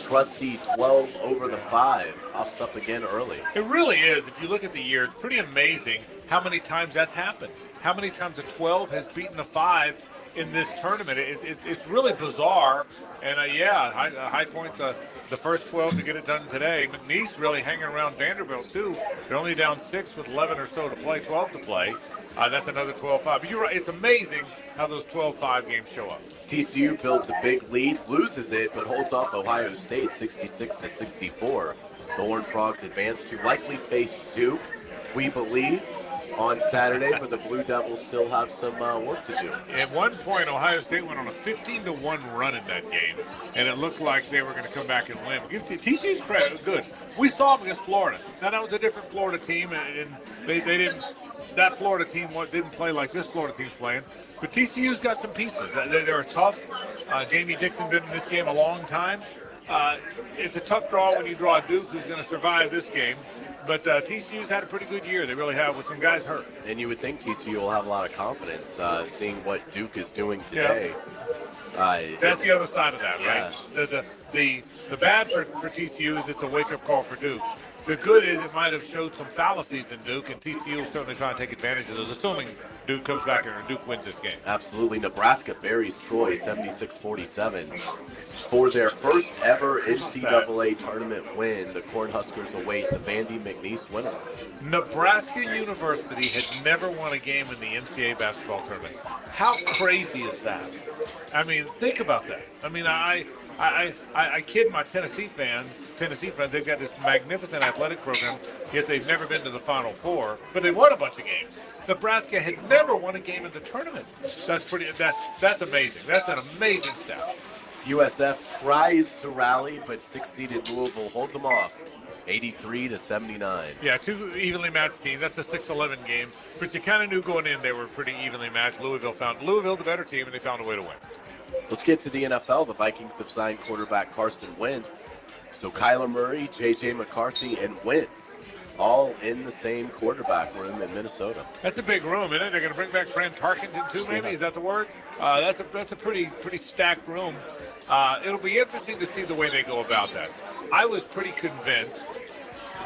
trusty 12 over the 5 pops up again early. It really is. If you look at the year, it's pretty amazing how many times that's happened. How many times a 12 has beaten a 5 in this tournament. It's really bizarre. And High Point, the first 12 to get it done today. McNeese really hanging around Vanderbilt, too. They're only down 6 with 11 or so to play, 12 to play. That's another 12-5. But you're right, it's amazing how those 12-5 games show up. TCU builds a big lead, loses it, but holds off Ohio State 66-64. The Horned Frogs advance to likely face Duke, we believe, on Saturday, but the Blue Devils still have some work to do. At one point, Ohio State went on a 15-1 run in that game, and it looked like they were going to come back and win. Give TCU's credit, good. We saw them against Florida. Now, that was a different Florida team, and they didn't. That Florida team didn't play like this Florida team's playing. But TCU's got some pieces. They're tough. Jamie Dixon been in this game a long time. It's a tough draw when you draw Duke, who's going to survive this game. But TCU's had a pretty good year. They really have, with some guys hurt. And you would think TCU will have a lot of confidence seeing what Duke is doing today. Yeah. That's the other side of that, right? The bad for TCU is it's a wake-up call for Duke. The good is it might have showed some fallacies in Duke, and TCU will certainly try to take advantage of those, assuming Duke comes back and Duke wins this game. Absolutely. Nebraska buries Troy 76-47. For their first ever NCAA tournament win, the Cornhuskers await the Vandy McNeese winner. Nebraska University had never won a game in the NCAA basketball tournament. How crazy is that? I mean, think about that. I mean, I kid my Tennessee friends, they've got this magnificent athletic program, yet they've never been to the Final Four, but they won a bunch of games. Nebraska had never won a game in the tournament. That's amazing. That's an amazing stat. USF tries to rally, but 6-seeded Louisville holds them off, 83-79. Yeah, two evenly matched teams. That's a 6-11 game, but you kind of knew going in they were pretty evenly matched. Louisville the better team, and they found a way to win. Let's get to the NFL. The Vikings have signed quarterback Carson Wentz. So Kyler Murray, J.J. McCarthy, and Wentz all in the same quarterback room in Minnesota. That's a big room, isn't it? They're going to bring back Fran Tarkenton too, maybe? Is that the word? That's a pretty stacked room. It'll be interesting to see the way they go about that. I was pretty convinced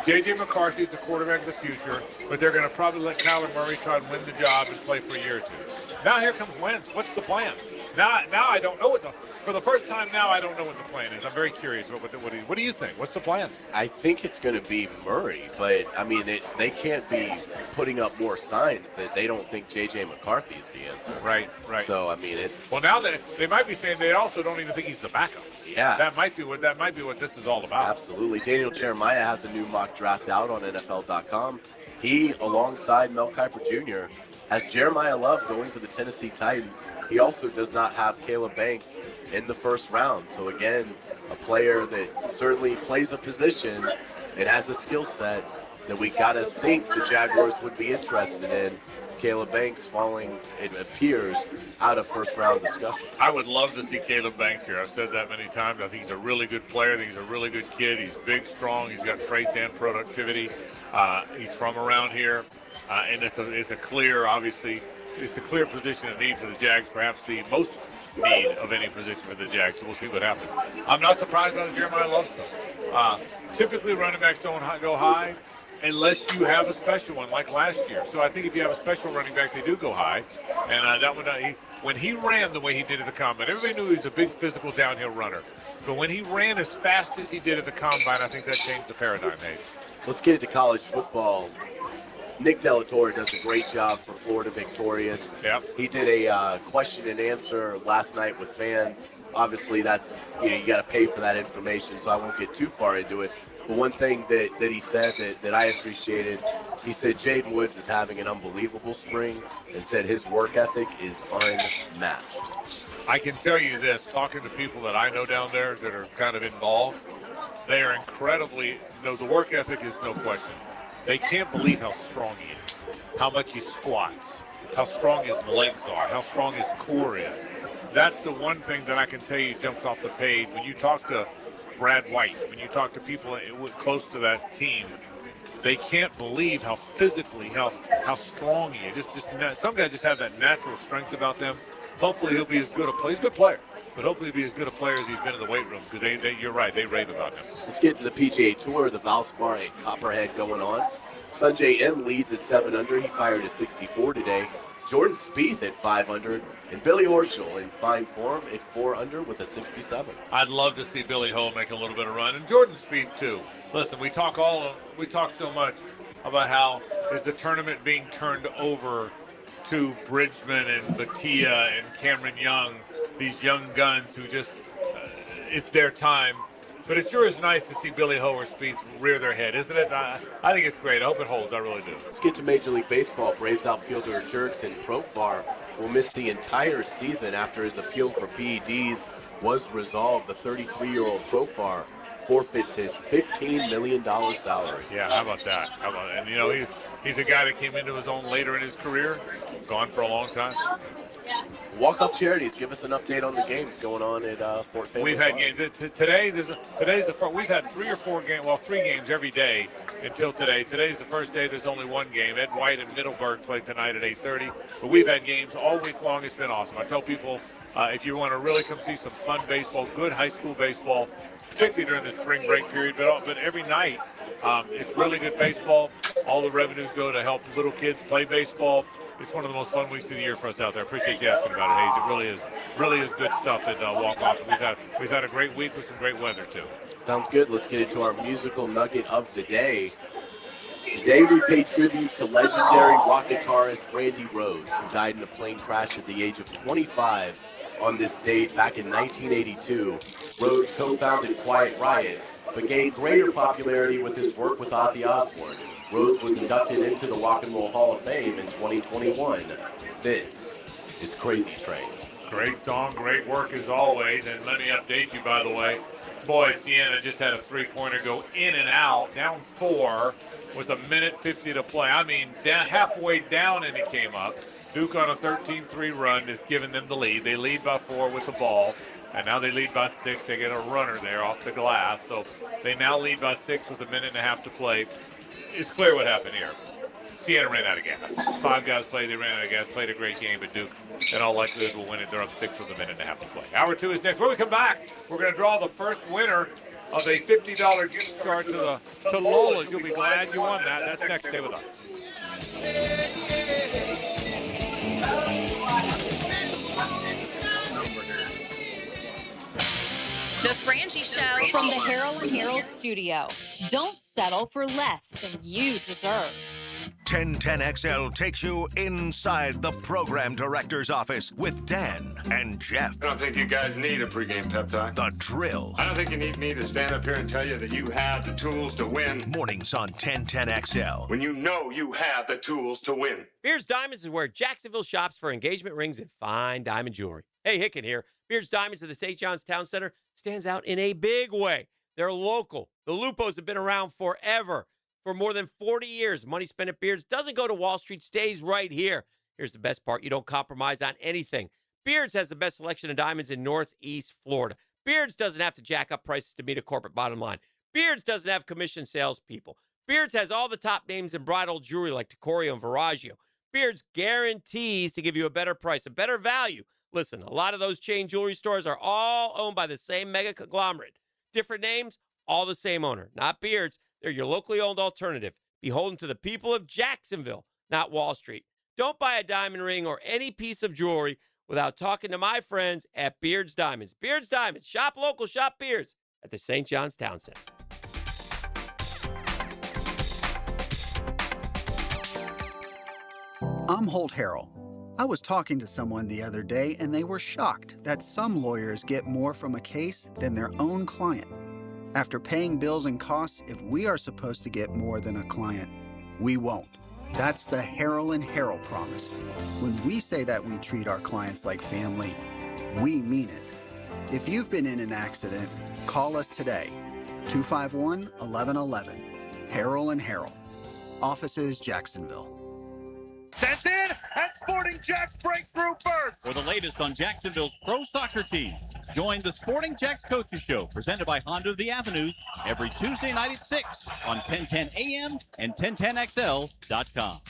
J.J. McCarthy's the quarterback of the future, but they're going to probably let Kyler Murray try and win the job and play for a year or two. Now here comes Wentz. What's the plan? Now I don't know for the first time now I don't know what the plan is. I'm very curious about what do you think? What's the plan? I think it's going to be Murray, but I mean they can't be putting up more signs that they don't think J.J. McCarthy is the answer. Right. So I mean it's now they might be saying they also don't even think he's the backup. Yeah, that might be what this is all about. Absolutely. Daniel Jeremiah has a new mock draft out on NFL.com. He, alongside Mel Kiper Jr., has Jeremiah Love going to the Tennessee Titans. He also does not have Caleb Banks in the first round. So again, a player that certainly plays a position and has a skill set that we got to think the Jaguars would be interested in. Caleb Banks falling, it appears, out of first-round discussion. I would love to see Caleb Banks here. I've said that many times. I think he's a really good player. I think he's a really good kid. He's big, strong. He's got traits and productivity. He's from around here. And it's a clear, obviously, it's a clear position of need for the Jags, perhaps the most need of any position for the Jags. So we'll see what happens. I'm not surprised by the Jeremiah Love stuff. Typically, running backs don't go high unless you have a special one like last year. So I think if you have a special running back, they do go high. And that one, when he ran the way he did at the Combine, everybody knew he was a big physical downhill runner. But when he ran as fast as he did at the Combine, I think that changed the paradigm, Hayes. Let's get into college football. Nick Delatorre does a great job for Florida Victorious. Yep. He did a question and answer last night with fans. Obviously, that's you got to pay for that information, so I won't get too far into it. But one thing that he said that I appreciated, he said Jaden Woods is having an unbelievable spring and said his work ethic is unmatched. I can tell you this, talking to people that I know down there that are kind of involved, they are incredibly, the work ethic is no question. They can't believe how strong he is, how much he squats, how strong his legs are, how strong his core is. That's the one thing that I can tell you jumps off the page. When you talk to Brad White, when you talk to people close to that team, they can't believe how physically, how strong he is. Some guys just have that natural strength about them. Hopefully he'll be as good a player. He's a good player, but hopefully he'll be as good a player as he's been in the weight room because you're right, they rave about him. Let's get to the PGA Tour, the Valspar at Copperhead going on. Sanjay M leads at 7 under. He fired a 64 today. Jordan Spieth at 5 under And Billy Horschel in fine form at 4 under with a 67. I'd love to see Billy Ho make a little bit of run, and Jordan Spieth too. Listen, we talk so much about how is the tournament being turned over to Bridgman and Batia and Cameron Young, these young guns who just it's their time. But it sure is nice to see Billy Ho or Spieth rear their head, isn't it? I think it's great. I hope it holds. I really do. Let's get to Major League Baseball. Braves outfielder Jurickson Profar will miss the entire season after his appeal for PEDs was resolved. The 33-year-old Profar forfeits his $15 million salary. Yeah, how about that? And you know, he's a guy that came into his own later in his career, gone for a long time. Walk-off charities. Give us an update on the games going on at Fort Family. We've had games today's the first. We've had 3 or 4 games. Well, 3 games every day until today. Today's the first day. There's only 1 game. Ed White and Middleburg play tonight at 8:30. But we've had games all week long. It's been awesome. I tell people if you want to really come see some fun baseball, good high school baseball, particularly during the spring break period, but every night it's really good baseball. All the revenues go to help little kids play baseball. It's one of the most fun weeks of the year for us out there. I appreciate you asking about it, Hayes. It really is good stuff at walk-off. We've had a great week with some great weather too. Sounds good. Let's get into our musical nugget of the day. Today we pay tribute to legendary rock guitarist Randy Rhoads, who died in a plane crash at the age of 25 on this date back in 1982. Rhoads co-founded Quiet Riot, but gained greater popularity with his work with Ozzy Osbourne. Rhoads was inducted into the Rock and Roll Hall of Fame in 2021. This is Crazy Train. Great song, great work as always. And let me update you, by the way. Boy, Sienna just had a 3-pointer go in and out, down 4 with 1:50 to play. I mean, halfway down and it came up. Duke on a 13-3 run has given them the lead. They lead by 4 with the ball, and now they lead by 6. They get a runner there off the glass. So they now lead by 6 with 1.5 to play. It's clear what happened here. Sienna ran out of gas. 5 guys played. They ran out of gas. Played a great game, but Duke, in all likelihood, will win it. They're up 6 with 1.5 to play. Hour 2 is next. When we come back, we're going to draw the first winner of a $50 gift card to Lola. You'll be glad you won that. That's next. Stay with us. The Frangie Show from the Harold and Harold studio. Don't settle for less than you deserve. 1010XL takes you inside the program director's office with Dan and Jeff. I don't think you guys need a pregame pep talk. The Drill. I don't think you need me to stand up here and tell you that you have the tools to win. Mornings on 1010XL. When you know you have the tools to win. Beard's Diamonds is where Jacksonville shops for engagement rings and fine diamond jewelry. Hey, Hicken here. Beard's Diamonds at the St. John's Town Center stands out in a big way. They're local. The Lupos have been around forever. For more than 40 years, money spent at Beard's doesn't go to Wall Street, stays right here. Here's the best part. You don't compromise on anything. Beard's has the best selection of diamonds in Northeast Florida. Beard's doesn't have to jack up prices to meet a corporate bottom line. Beard's doesn't have commission salespeople. Beard's has all the top names in bridal jewelry like Decorio and Verragio. Beard's guarantees to give you a better price, a better value. Listen, a lot of those chain jewelry stores are all owned by the same mega conglomerate. Different names, all the same owner. Not Beard's. They're your locally owned alternative, beholden to the people of Jacksonville, not Wall Street. Don't buy a diamond ring or any piece of jewelry without talking to my friends at Beard's Diamonds. Beard's Diamonds. Shop local, shop Beard's at the St. John's Town Center. I'm Holt Harrell. I was talking to someone the other day, and they were shocked that some lawyers get more from a case than their own client. After paying bills and costs, if we are supposed to get more than a client, we won't. That's the Harrell and Harrell promise. When we say that we treat our clients like family, we mean it. If you've been in an accident, call us today. 251-1111. Harrell and Harrell. Offices, Jacksonville. Sent in, and Sporting Jacks breaks through first. For the latest on Jacksonville's pro soccer team, join the Sporting Jacks Coaches Show, presented by Honda of the Avenues, every Tuesday night at 6 on 1010 AM and 1010XL.com.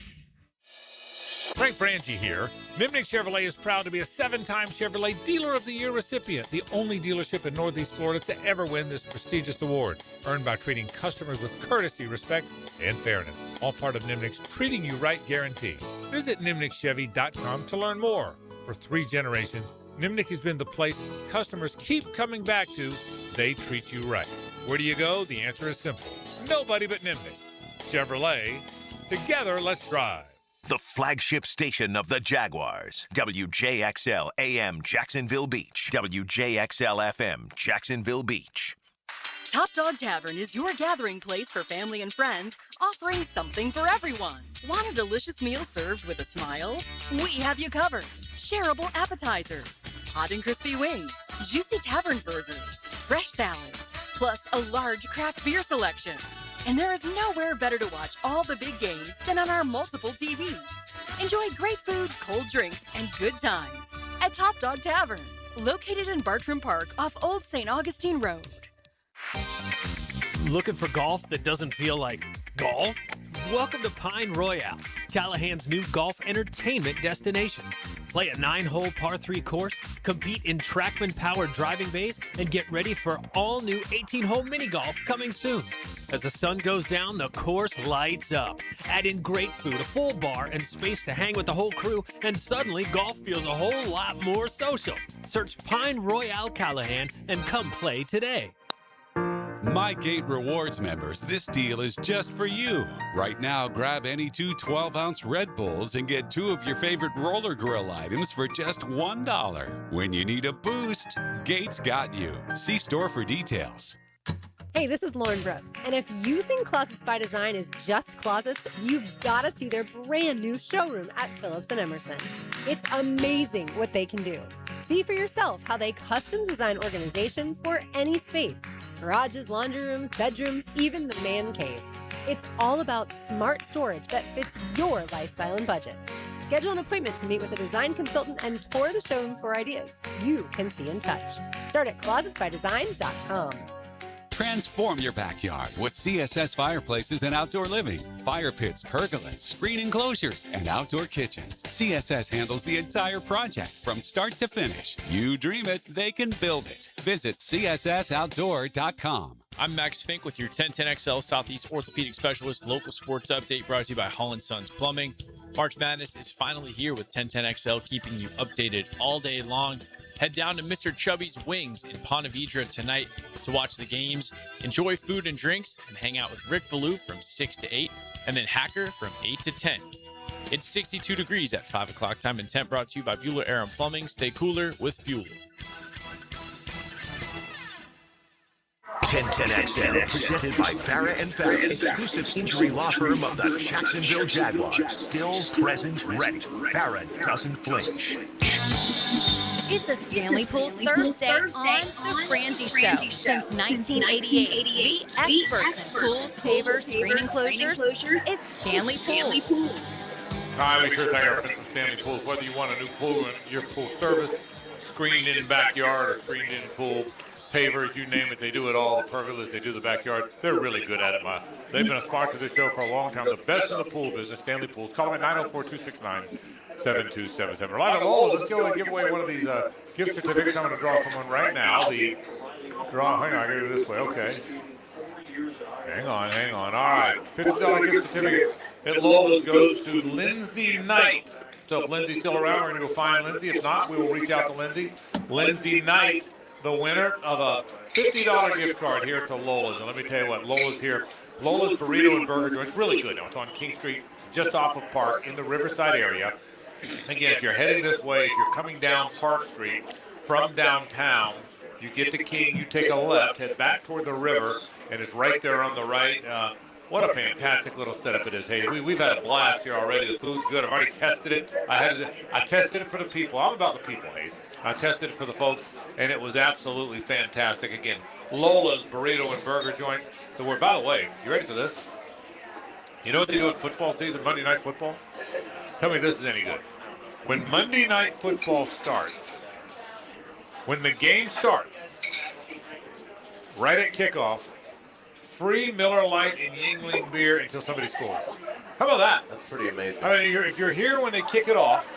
Frank Frangie here. Nimnik Chevrolet is proud to be a 7-time Chevrolet Dealer of the Year recipient, the only dealership in Northeast Florida to ever win this prestigious award, earned by treating customers with courtesy, respect, and fairness. All part of Nimnik's Treating You Right guarantee. Visit NimnikChevy.com to learn more. For 3 generations, Nimnicky's been the place customers keep coming back to. They treat you right. Where do you go? The answer is simple. Nobody but Nimnick. Chevrolet. Together, let's drive. The flagship station of the Jaguars. WJXL AM Jacksonville Beach. WJXL FM Jacksonville Beach. Top Dog Tavern is your gathering place for family and friends, offering something for everyone. Want a delicious meal served with a smile? We have you covered. Shareable appetizers, hot and crispy wings, juicy tavern burgers, fresh salads, plus a large craft beer selection. And there is nowhere better to watch all the big games than on our multiple TVs. Enjoy great food, cold drinks, and good times at Top Dog Tavern, located in Bartram Park off Old St. Augustine Road. Looking for golf that doesn't feel like golf? Welcome to Pine Royale, Callahan's new golf entertainment destination. Play a 9-hole par 3 course, compete in TrackMan-powered driving bays, and get ready for all-new 18-hole mini golf coming soon. As the sun goes down, the course lights up. Add in great food, a full bar, and space to hang with the whole crew, and suddenly golf feels a whole lot more social. Search Pine Royale Callahan and come play today. My Gate Rewards members, this deal is just for you. Right now, grab any 2 12-ounce Red Bulls and get 2 of your favorite roller grill items for just $1. When you need a boost, Gates got you. See store for details. Hey, this is Lauren Brooks, and if you think Closets by Design is just closets, you've got to see their brand new showroom at Phillips and Emerson. It's amazing what they can do. See for yourself how they custom design organization for any space. Garages, laundry rooms, bedrooms, even the man cave. It's all about smart storage that fits your lifestyle and budget. Schedule an appointment to meet with a design consultant and tour the showroom for ideas you can see and touch. Start at closetsbydesign.com. Transform your backyard with CSS fireplaces and outdoor living, fire pits, pergolas, screen enclosures, and outdoor kitchens. CSS handles the entire project from start to finish. You dream it, they can build it. Visit CSSOutdoor.com. I'm Max Fink with your 1010XL Southeast Orthopedic Specialist local sports update brought to you by Hall & Sons Plumbing. March Madness is finally here with 1010XL, keeping you updated all day long. Head down to Mr. Chubby's Wings in Ponte Vedra tonight to watch the games, enjoy food and drinks, and hang out with Rick Ballou from 6 to 8, and then Hacker from 8 to 10. It's 62 degrees at 5 o'clock time and temp, brought to you by Bueller Air and Plumbing. Stay cooler with Bueller. 1010XL, presented by Farrah and Farrah, exclusive injury law firm of the Jacksonville Jaguars. Still present, ready. Farrah doesn't flinch. It's a Stanley Pools Thursday on the Frangie Show. Since 1988, the experts in pools, pavers, screen enclosures, it's Stanley Pools. Hi, we sure take our friends from Stanley Pools. Whether you want a new pool in your pool service, screened in backyard or screened in pool, pavers, you name it, they do it all. The pergolas, they do the backyard. They're really good at it. They've been a sponsor of this show for a long time. The best in the pool business, Stanley Pools. Call them at 904-269-7277. Right, let's go and give away one of these gift certificates. I'm going to draw someone right now. Hang on, I got to do it this way. Okay. Hang on. All right. $50 gift certificate at Lola's goes to Lindsay Knight. So if Lindsay's still around, we're going to go find Lindsay. If not, we will reach out to Lindsay. Lindsay Knight, the winner of a $50 gift card here to Lola's. And let me tell you what, Lola's here. Lola's Burrito and Burger Joint. It's really good. Now, it's on King Street, just off of Park in the Riverside area. Again, if you're heading this way, if you're coming down Park Street from downtown, you get to King, you take a left, head back toward the river, and it's right there on the right. What a fantastic little setup it is. Hey, we've had a blast here already. The food's good. I've already tested it. I tested it for the people. I'm about the people, Hayes. I tested it for the folks, and it was absolutely fantastic. Again, Lola's Burrito and Burger Joint. By the way, you ready for this? You know what they do in football season, Monday Night Football? Tell me this is any good. When Monday Night Football starts, when the game starts, right at kickoff, free Miller Lite and Yingling beer until somebody scores. How about that? That's pretty amazing. I mean, if you're here when they kick it off,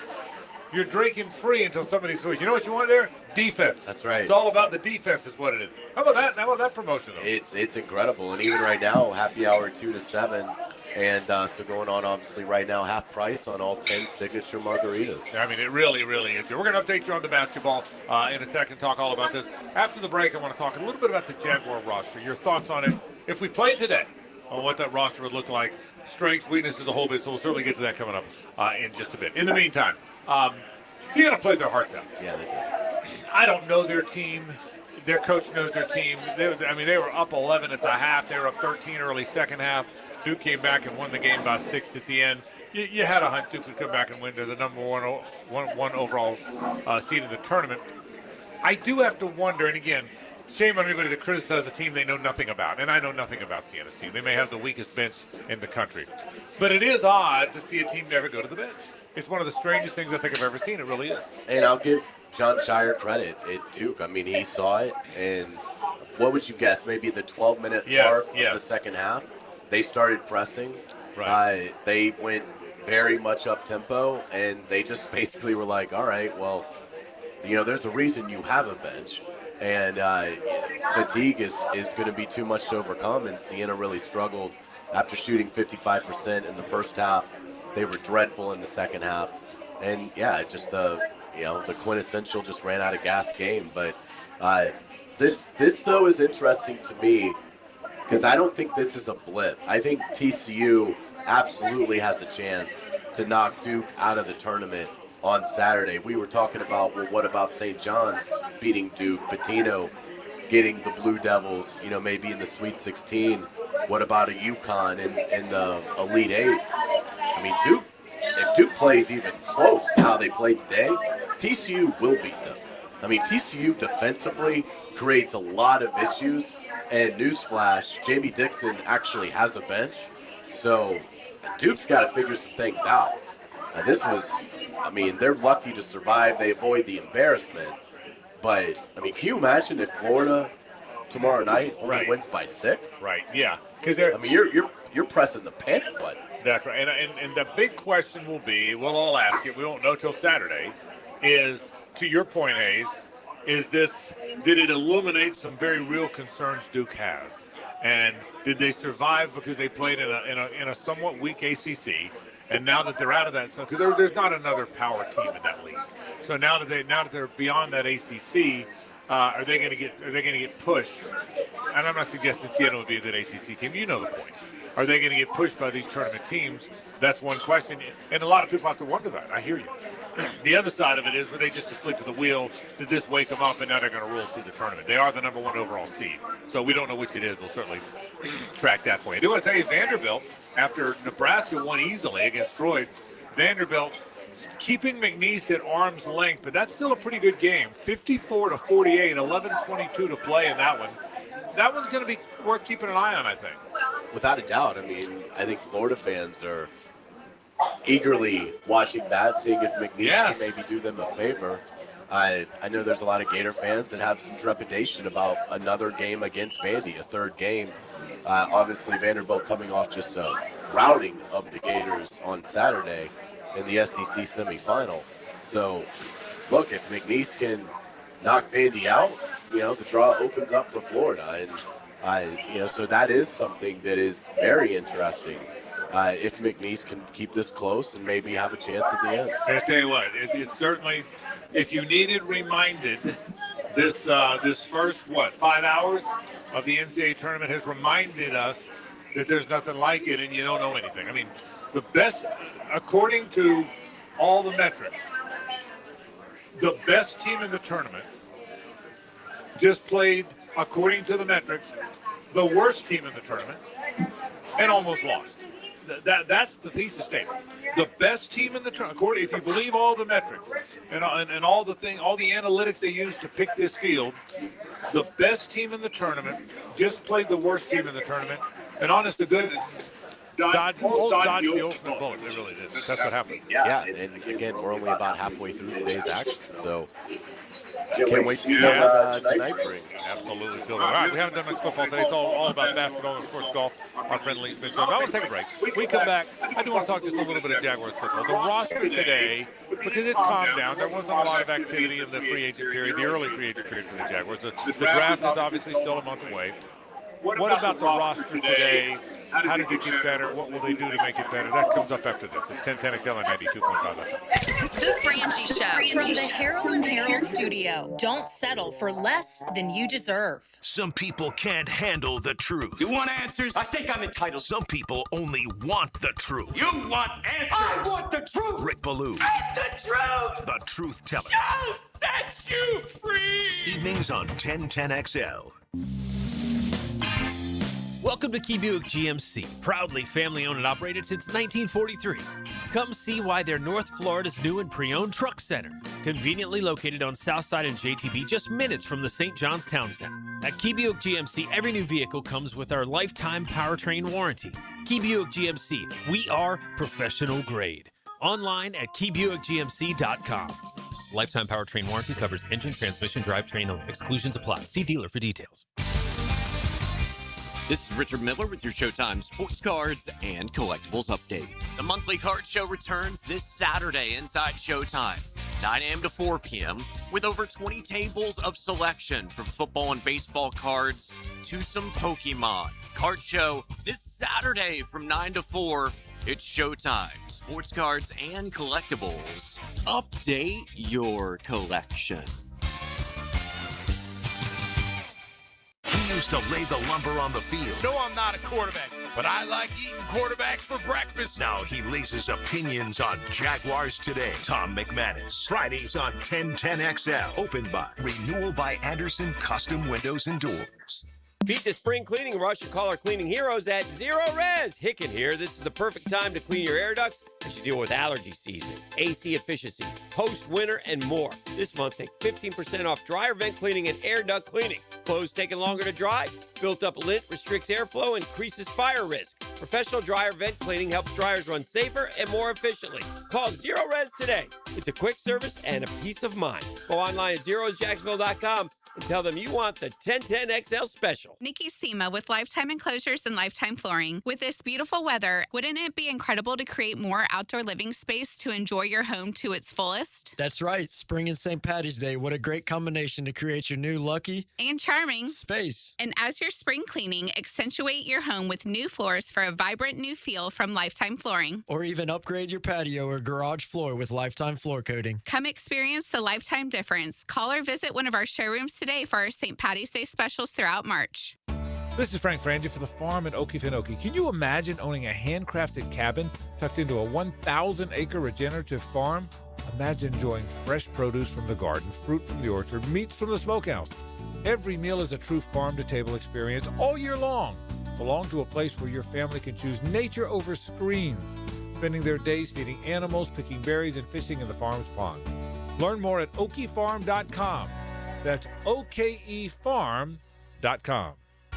you're drinking free until somebody scores. You know what you want there? Defense. That's right. It's all about the defense is what it is. How about that? How about that promotion, though? It's incredible. And even right now, happy hour 2 to 7, And so going on, obviously, right now, half price on all 10 signature margaritas. I mean, it really, really is. We're going to update you on the basketball in a second, talk all about this. After the break, I want to talk a little bit about the Jaguar roster. Your thoughts on it, if we played today, on what that roster would look like, strengths, weaknesses, the whole bit. So we'll certainly get to that coming up in just a bit. In the meantime, Siena played their hearts out. Yeah, they did. I don't know their team. Their coach knows their team. They were up 11 at the half. They were up 13 early second half. Duke came back and won the game by 6 at the end. You had a hunch Duke would come back and win. They're the number one overall seed in the tournament. I do have to wonder, and again, shame on anybody that criticizes a team they know nothing about. And I know nothing about Siena's team. They may have the weakest bench in the country. But it is odd to see a team never go to the bench. It's one of the strangest things I think I've ever seen. It really is. And I'll give John Shire credit at Duke. I mean, he saw it, and what would you guess? Maybe the 12-minute mark of the second half, they started pressing. Right. They went very much up-tempo, and they just basically were like, all right, well, there's a reason you have a bench. And fatigue is going to be too much to overcome, and Siena really struggled after shooting 55% in the first half. They were dreadful in the second half. And, just the quintessential just ran out of gas game. But this though, is interesting to me because I don't think this is a blip. I think TCU absolutely has a chance to knock Duke out of the tournament on Saturday. We were talking about, well, what about St. John's beating Duke, Patino getting the Blue Devils, maybe in the Sweet 16. What about a UConn in the Elite 8? I mean, if Duke plays even close to how they played today, TCU will beat them. I mean, TCU defensively creates a lot of issues, and newsflash, Jamie Dixon actually has a bench, so Duke's got to figure some things out. They're lucky to survive. They avoid the embarrassment, but, can you imagine if Florida tomorrow night only wins by 6? Right, yeah. Because you're pressing the panic button. That's right. And the big question will be, we'll all ask it, we won't know till Saturday, is, to your point, Hayes, did it illuminate some very real concerns Duke has? And did they survive because they played in a somewhat weak ACC? And now that they're out of that, because there's not another power team in that league. So now that they're beyond that ACC, are they going to get pushed? And I'm not suggesting Siena would be a good ACC team. You know the point. Are they going to get pushed by these tournament teams? That's one question. And a lot of people have to wonder that. I hear you. The other side of it is, were they just asleep at the wheel? Did this wake them up, and now they're going to roll through the tournament? They are the number one overall seed. So we don't know which it is. We'll certainly track that for you. I do want to tell you, Vanderbilt, after Nebraska won easily against Troy, Vanderbilt keeping McNeese at arm's length, but that's still a pretty good game. 54-48, 11:22 to play in that one. That one's going to be worth keeping an eye on, I think. Without a doubt. I think Florida fans are eagerly watching that, seeing if McNeese can maybe do them a favor. I know there's a lot of Gator fans that have some trepidation about another game against Vandy, a third game. Obviously, Vanderbilt coming off just a routing of the Gators on Saturday in the SEC semifinal. So, look, if McNeese can knock Vandy out, the draw opens up for Florida. And, so that is something that is very interesting. If McNeese can keep this close and maybe have a chance at the end. I tell you what, it's certainly, if you needed reminded, this first, 5 hours of the NCAA tournament has reminded us that there's nothing like it and you don't know anything. The best, according to all the metrics, the best team in the tournament just played, according to the metrics, the worst team in the tournament and almost lost. That's the thesis statement. The best team in the tournament, if you believe all the metrics and all the analytics they use to pick this field, the best team in the tournament just played the worst team in the tournament. And honest to goodness, dodged the ultimate bullet. They really did. That's what happened. Yeah, and again, we're only about halfway through today's action, so can't wait to see what tonight brings. Absolutely, Phil. All right, we haven't done much football today. It's all about basketball and, of course, golf. Our friend Lee Smith. I want to take a break. When we come back, I do want to talk just a little bit of Jaguars football. The roster today, because it's calmed down, there wasn't a lot of activity in the free agent period, the early free agent period for the Jaguars. The draft is obviously still a month away. What about the roster today? How does it get better? What will they do to make it better? That comes up after this. It's 1010XL and 92.5 FM. The Frangie Show from the Harold and Harold studio. Don't settle for less than you deserve. Some people can't handle the truth. You want answers? I think I'm entitled. Some people only want the truth. You want answers? I want the truth. Rick Ballou. And the truth. The Truth Teller. I'll set you free. Evenings on 1010XL. Welcome to Key Buick GMC, proudly family-owned and operated since 1943. Come see why they're North Florida's new and pre-owned truck center, conveniently located on Southside and JTB, just minutes from the St. John's Town Center. At Key Buick GMC, every new vehicle comes with our lifetime powertrain warranty. Key Buick GMC, we are professional grade. Online at keybuickgmc.com. Lifetime powertrain warranty covers engine, transmission, drivetrain only. Exclusions apply. See dealer for details. This is Richard Miller with your Showtime Sports Cards and Collectibles Update. The monthly card show returns this Saturday inside Showtime, 9 a.m. to 4 p.m., with over 20 tables of selection from football and baseball cards to some Pokemon. Card show this Saturday from 9 to 4. It's Showtime, Sports Cards and Collectibles. Update your collection. He used to lay the lumber on the field. No, I'm not a quarterback, but I like eating quarterbacks for breakfast. Now he lays his opinions on Jaguars Today. Tom McManus. Fridays on 1010XL. Opened by Renewal by Anderson Custom Windows and Doors. Beat the spring cleaning rush and call our cleaning heroes at Zero Res. Hicken here. This is the perfect time to clean your air ducts as you deal with allergy season, AC efficiency, post-winter, and more. This month, take 15% off dryer vent cleaning and air duct cleaning. Clothes taking longer to dry? Built-up lint restricts airflow and increases fire risk. Professional dryer vent cleaning helps dryers run safer and more efficiently. Call Zero Res today. It's a quick service and a peace of mind. Go online at zerosjacksonville.com and tell them you want the 1010XL special. Nikki Sema with Lifetime Enclosures and Lifetime Flooring. With this beautiful weather, wouldn't it be incredible to create more outdoor living space to enjoy your home to its fullest? That's right. Spring and St. Patty's Day. What a great combination to create your new lucky and charming space. And as you're spring cleaning, accentuate your home with new floors for a vibrant new feel from Lifetime Flooring. Or even upgrade your patio or garage floor with Lifetime Floor Coating. Come experience the Lifetime difference. Call or visit one of our showrooms today for our St. Patty's Day specials throughout March. This is Frank Frangie for the farm in Okefenokee. Can you imagine owning a handcrafted cabin tucked into a 1,000-acre regenerative farm? Imagine enjoying fresh produce from the garden, fruit from the orchard, meats from the smokehouse. Every meal is a true farm-to-table experience all year long. Belong to a place where your family can choose nature over screens, spending their days feeding animals, picking berries, and fishing in the farm's pond. Learn more at okefarm.com. That's okefarm.com.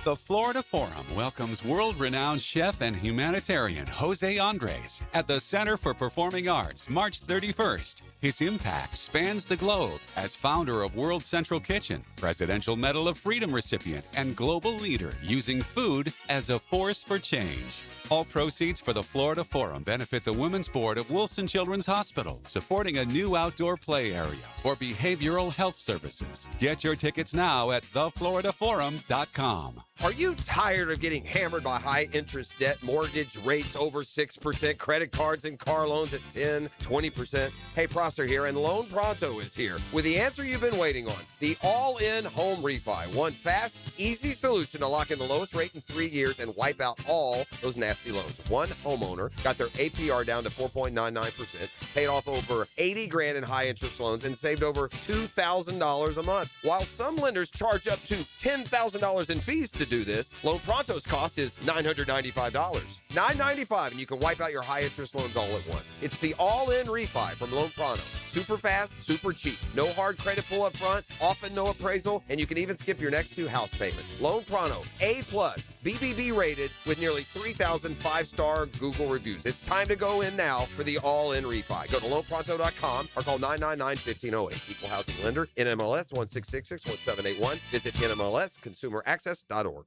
The Florida Forum welcomes world-renowned chef and humanitarian Jose Andres at the Center for Performing Arts March 31st. His impact spans the globe as founder of World Central Kitchen, Presidential Medal of Freedom recipient, and global leader using food as a force for change. All proceeds for the Florida Forum benefit the Women's Board of Wilson Children's Hospital, supporting a new outdoor play area for behavioral health services. Get your tickets now at thefloridaforum.com. Are you tired of getting hammered by high-interest debt, mortgage rates over 6%, credit cards and car loans at 10, 20%? Hey, Prosser here, and Loan Pronto is here with the answer you've been waiting on, the all-in home refi. One fast, easy solution to lock in the lowest rate in 3 years and wipe out all those nasty loans. One homeowner got their APR down to 4.99%, paid off over $80,000 in high-interest loans, and saved over $2,000 a month. While some lenders charge up to $10,000 in fees to do this, Loan Pronto's cost is $995. $995, and you can wipe out your high-interest loans all at once. It's the all-in refi from Loan Pronto. Super fast, super cheap. No hard credit pull up front, often no appraisal, and you can even skip your next 2 house payments. Loan Pronto, A+, BBB rated with nearly 3,000 5-star Google reviews. It's time to go in now for the all-in refi. Go to loanpronto.com or call 999-1508. Equal housing lender, NMLS 166661781. Visit NMLSconsumeraccess.org.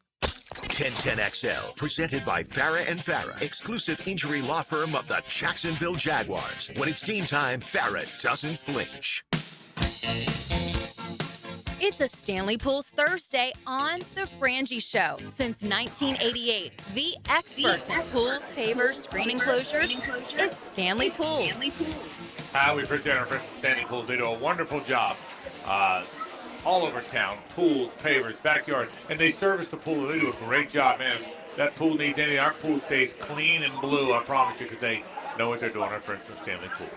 1010XL, presented by Farah and Farah, exclusive injury law firm of the Jacksonville Jaguars. When it's game time, Farah doesn't flinch. It's a Stanley Pools Thursday on The Frangie Show. Since 1988, the experts in pools, pavers, screen enclosures is Stanley Pools. We appreciate our friends at Stanley Pools. They do a wonderful job all over town. Pools, pavers, backyards, and they service the pool. They do a great job, man. If that pool needs anything, our pool stays clean and blue, I promise you, because they know what they're doing, our friends from Stanley Pools.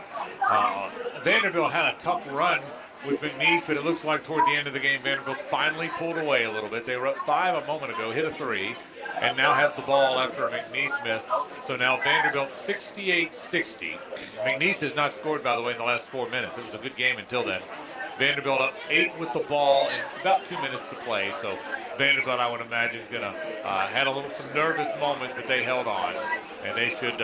Vanderbilt had a tough run with McNeese, but it looks like toward the end of the game, Vanderbilt finally pulled away a little bit. They were up 5 a moment ago, hit a 3, and now have the ball after a McNeese miss. So now Vanderbilt 68-60. McNeese has not scored, by the way, in the last 4 minutes. It was a good game until then. Vanderbilt up 8 with the ball and about 2 minutes to play. So Vanderbilt, I would imagine, is going to had some nervous moments, but they held on, and they should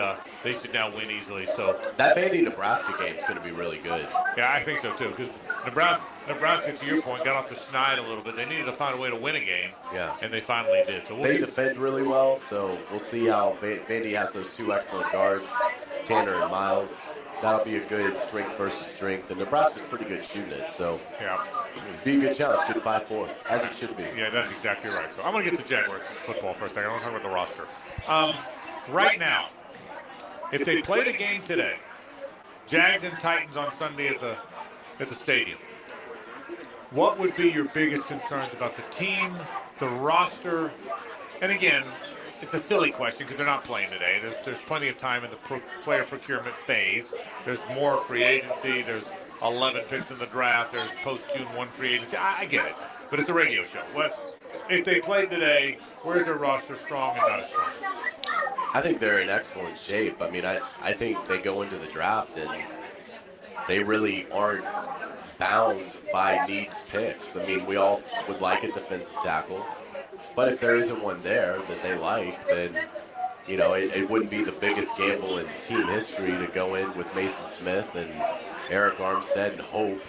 now win easily. So that Vandy-Nebraska game is going to be really good. Yeah, I think so too, because Nebraska, to your point, got off the schneid a little bit. They needed to find a way to win a game, and they finally did. So they defend really well, so we'll see how Vandy has those 2 excellent guards, Tanner and Miles. That'll be a good strength versus strength, and Nebraska's pretty good shooting it, so be a good challenge. Should 5-4, as it should be. Yeah, that's exactly right. So I'm going to get to Jaguars football for a second. I want to talk about the roster. Right now, if they played a game today, Jags and Titans on Sunday at the stadium, what would be your biggest concerns about the team, the roster? And again, it's a silly question because they're not playing today. There's plenty of time in the player procurement phase. There's more free agency. There's 11 picks in the draft. There's post-June 1 free agency. I get it, but it's a radio show. If they played today, where's their roster strong and not strong? I think they're in excellent shape. I mean, I think they go into the draft and they really aren't bound by needs picks. I mean, we all would like a defensive tackle. But if there isn't one there that they like, then, it wouldn't be the biggest gamble in team history to go in with Mason Smith and Eric Armstead and hope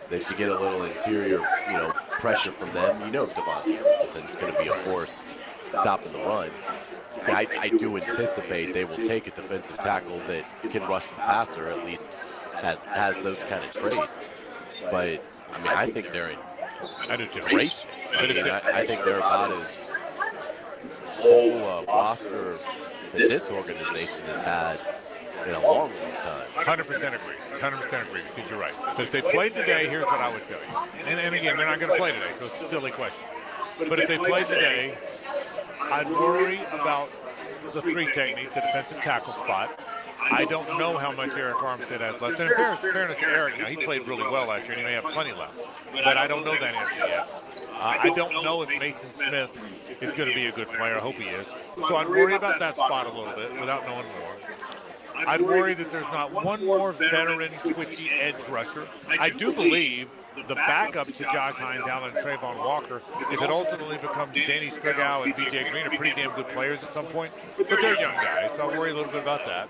that you get a little interior, pressure from them. Devontae Hamilton's going to be a force stopping the run. I do anticipate they will take a defensive tackle that can rush the passer, at least has those kind of traits. But, I think they're in great shape. I think they're about as whole roster that this organization has had in a long, long time. 100% agree. 100% agree. I think you're right. So if they played today, here's what I would tell you. And again, they're not going to play today, so it's a silly question. But if they played today, I'd worry about the 3 technique, the defensive tackle spot. I don't know how much Eric Armstead has left. And in fairness to Eric, now he played really well last year, and he may have plenty left. But I don't know that answer yet. I don't know if Mason Smith is going to be a good player. I hope he is. So I'd worry about that spot a little bit without knowing more. I'd worry that there's not one more veteran, twitchy edge rusher. I do believe the backup to Josh Hines, Allen, and Trayvon Walker, if it ultimately becomes Danny Strigow and B.J. Green, are pretty damn good players at some point. But they're young guys, so I worry a little bit about that.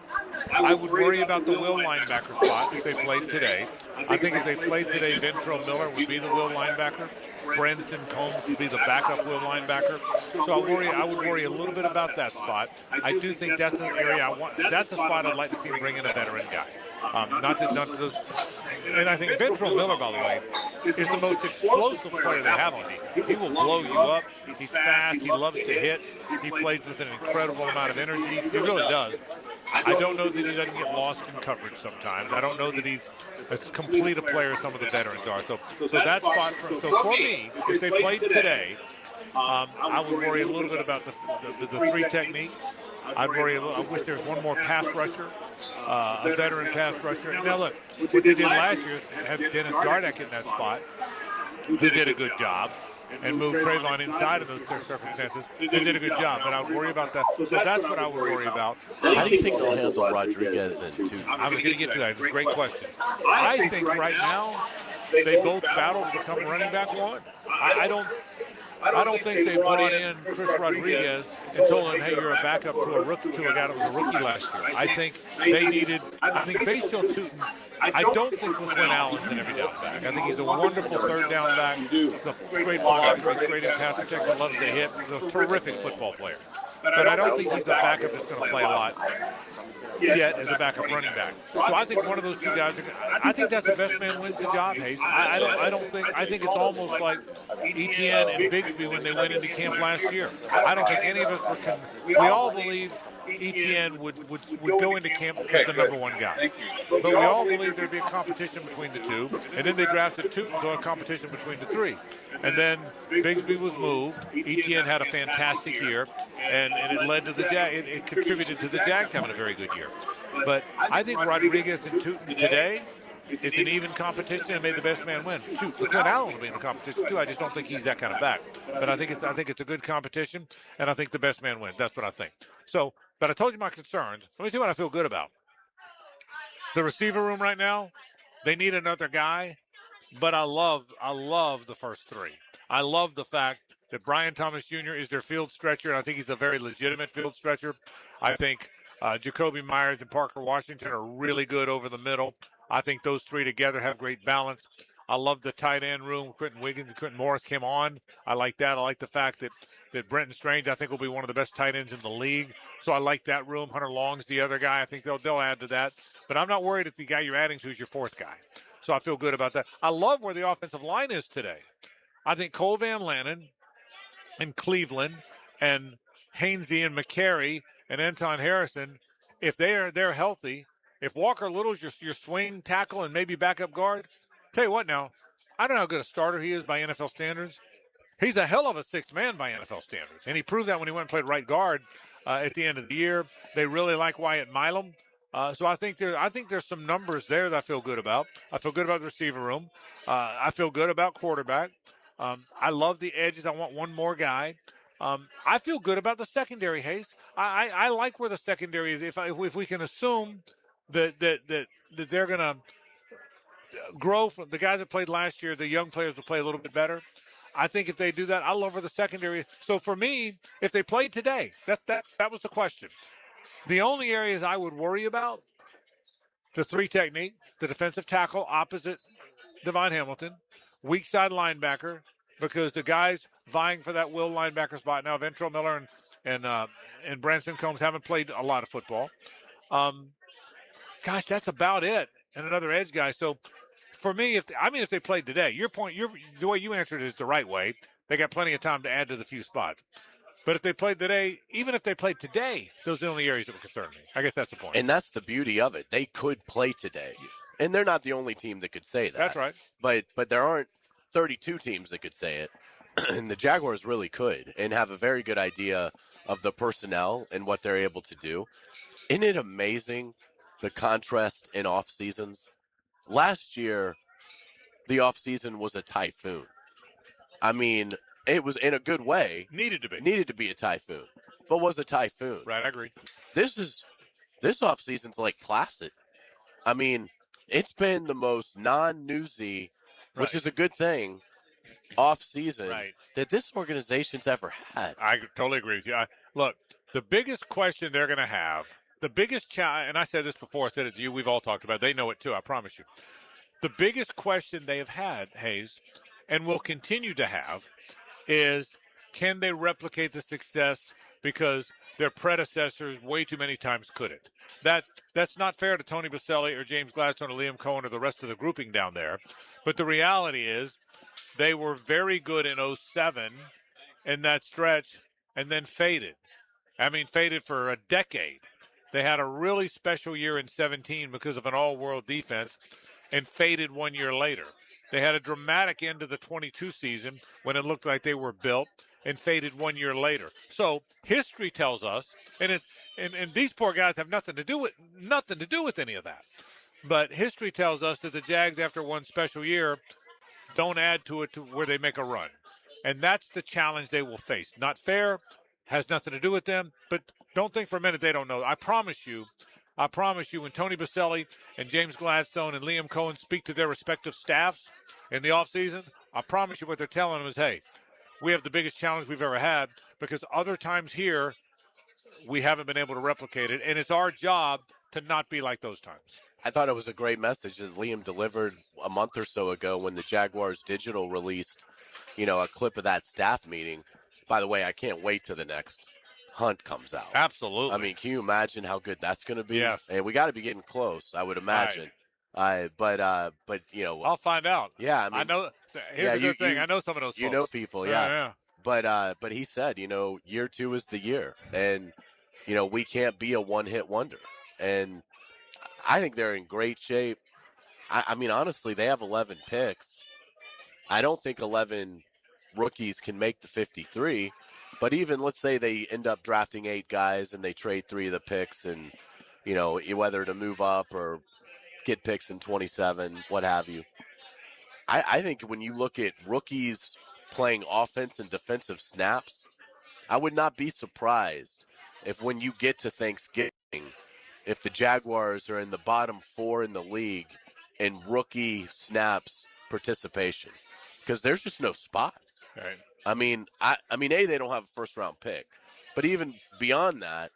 I would worry about the will linebacker spot if they played today. I think if they played today, Ventrell Miller would be the will linebacker. Brenson Combs would be the backup will linebacker. So I would worry a little bit about that spot. I do think that's an area I want. That's a spot I'd like to see bring in a veteran guy. Not those. And I think Ventrell Miller, by the way, is the most explosive player they have on defense. He will blow you up. He's fast. He loves to hit. He plays with an incredible amount of energy. He really does. I don't know that he doesn't get lost in coverage sometimes. I don't know that he's as complete a player as some of the veterans are. So that spot, for me, if they played today, I would worry a little bit about the 3 technique. I'd worry a little. I wish there was one more pass rusher, a veteran pass rusher. Now look, what they did last year, have Dennis Gardeck in that spot, who did a good job, and moved Trayvon inside of those circumstances. They did a good job, but I would worry about that. So that's what I would worry about. How do you think they'll handle Rodriguez and Tutin? I was going to get to that. It's a great question. I think right now they both battle to become running back 1. I don't think they brought in Chris Rodriguez and told him, hey, you're a backup to a guy that was a rookie last year. I think Bashil Tutin, I don't think was Quinn Allen's an every down back. I think he's a wonderful third down back. He's a great blocker. He's great in pass protection, loves to hit. He's a terrific football player. but I don't think he's a backup that's going to play a lot yet as a backup running back. So I think one of those two guys, I think that's the best man wins the job, Hayes. I think it's almost like Etienne and Bigsby when they went into camp last year. I don't think any of us we all believe Etienne would go into camp as the number one guy. But we all believe there'd be a competition between the two, and then they drafted two, so a competition between the three. And then Bigsby was moved. Etienne had a fantastic year, and it led to the Jags. It contributed to the Jags having a very good year. But I think Rodriguez and Tootin today, it's an even competition and made the best man win. Shoot, LaQuinn Allen will be in the competition too. I just don't think he's that kind of back. But I think it's a good competition, and I think the best man wins. That's what I think. So, but I told you my concerns. Let me see what I feel good about. The receiver room right now, they need another guy, but I love the first three. I love the fact that Brian Thomas Jr. is their field stretcher, and I think he's a very legitimate field stretcher. I think Jacoby Myers and Parker Washington are really good over the middle. I think those three together have great balance. I love the tight end room. Quentin Wiggins and Quentin Morris came on. I like that. I like the fact that Brenton Strange, I think, will be one of the best tight ends in the league. So I like that room. Hunter Long's the other guy. I think they'll add to that. But I'm not worried if the guy you're adding to is your fourth guy. So I feel good about that. I love where the offensive line is today. I think Cole Van Lannon and Cleveland and Hainsey and McCary and Anton Harrison, if they're healthy, if Walker Little's your swing tackle and maybe backup guard, tell you what now, I don't know how good a starter he is by NFL standards. He's a hell of a sixth man by NFL standards, and he proved that when he went and played right guard at the end of the year. They really like Wyatt Milam. So I think there's some numbers there that I feel good about. I feel good about the receiver room. I feel good about quarterback. I love the edges. I want one more guy. I feel good about the secondary, Hayes. I like where the secondary is. If we can assume that they're going to grow from the guys that played last year, the young players will play a little bit better. I think if they do that, I love where the secondary. So for me, if they played today, that was the question. The only areas I would worry about, the three technique, the defensive tackle opposite Devon Hamilton, weak side linebacker, because the guys vying for that will linebacker spot now, Ventrell Miller and Branson Combs haven't played a lot of football. Gosh, that's about it. And another edge guy. So for me, if they played today, the way you answered it is the right way. They got plenty of time to add to the few spots. But if they played today, even if they played today, those are the only areas that would concern me. I guess that's the point. And that's the beauty of it. They could play today. And they're not the only team that could say that. That's right. But there aren't 32 teams that could say it. And the Jaguars really could and have a very good idea of the personnel and what they're able to do. Isn't it amazing, the contrast in off seasons? Last year, the off season was a typhoon. I mean, it was in a good way. Needed to be a typhoon, but was a typhoon. Right, I agree. This off season's like placid. I mean, it's been the most non-newsy, which is a good thing, off season that this organization's ever had. I totally agree with you. Look, the biggest question they're going to have, the biggest challenge, and I said this before, I said it to you, we've all talked about it. They know it too, I promise you. The biggest question they have had, Hayes, and will continue to have, is can they replicate the success because their predecessors way too many times couldn't. That's not fair to Tony Baselli or James Gladstone or Liam Cohen or the rest of the grouping down there. But the reality is they were very good in 2007 in that stretch and then faded. I mean, faded for a decade. They had a really special year in 2017 because of an all-world defense and faded 1 year later. They had a dramatic end to the 22 season when it looked like they were built and faded 1 year later. So history tells us, and these poor guys have nothing to do with any of that. But history tells us that the Jags, after one special year, don't add to it to where they make a run. And that's the challenge they will face. Not fair, has nothing to do with them, but don't think for a minute they don't know. I promise you, when Tony Baselli and James Gladstone and Liam Cohen speak to their respective staffs in the offseason, I promise you what they're telling them is, hey, we have the biggest challenge we've ever had because other times here we haven't been able to replicate it, and it's our job to not be like those times. I thought it was a great message that Liam delivered a month or so ago when the Jaguars Digital released, a clip of that staff meeting. By the way, I can't wait to the next Hunt comes out. Absolutely. I mean, can you imagine how good that's going to be? Yes. And we got to be getting close, I would imagine. But you know, I'll find out. Yeah, I mean, I know. Here's a good thing. I know some of those folks. You know people, yeah. But he said, you know, year 2 is the year, and you know we can't be a one-hit wonder. And I think they're in great shape. I mean, honestly, they have 11 picks. I don't think 11 rookies can make the 53. But even let's say they end up drafting 8 guys and they trade 3 of the picks, and you know whether to move up or get picks in 27, what have you. I think when you look at rookies playing offense and defensive snaps, I would not be surprised if when you get to Thanksgiving, if the Jaguars are in the bottom 4 in the league in rookie snaps participation, because there's just no spots. Right. I mean, they don't have a first-round pick. But even beyond that,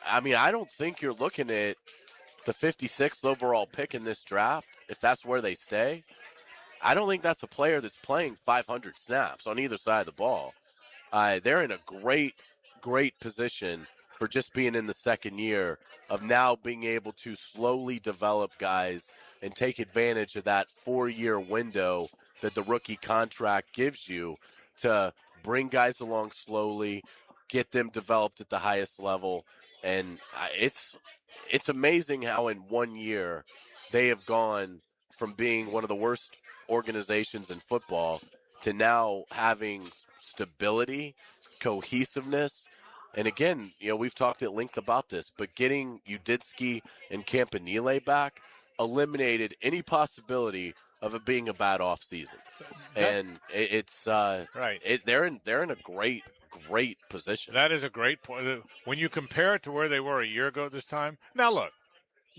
I mean, I don't think you're looking at the 56th overall pick in this draft, if that's where they stay. I don't think that's a player that's playing 500 snaps on either side of the ball. They're in a great position for just being in the second year of now being able to slowly develop guys and take advantage of that 4-year window that the rookie contract gives you to bring guys along slowly, get them developed at the highest level. And it's amazing how in 1 year they have gone from being one of the worst organizations in football to now having stability, cohesiveness. And again, you know, we've talked at length about this, but getting Uditsky and Campanile back eliminated any possibility of it being a bad off season. And it's right. They're in a great position. That is a great point. When you compare it to where they were a year ago this time. Now look,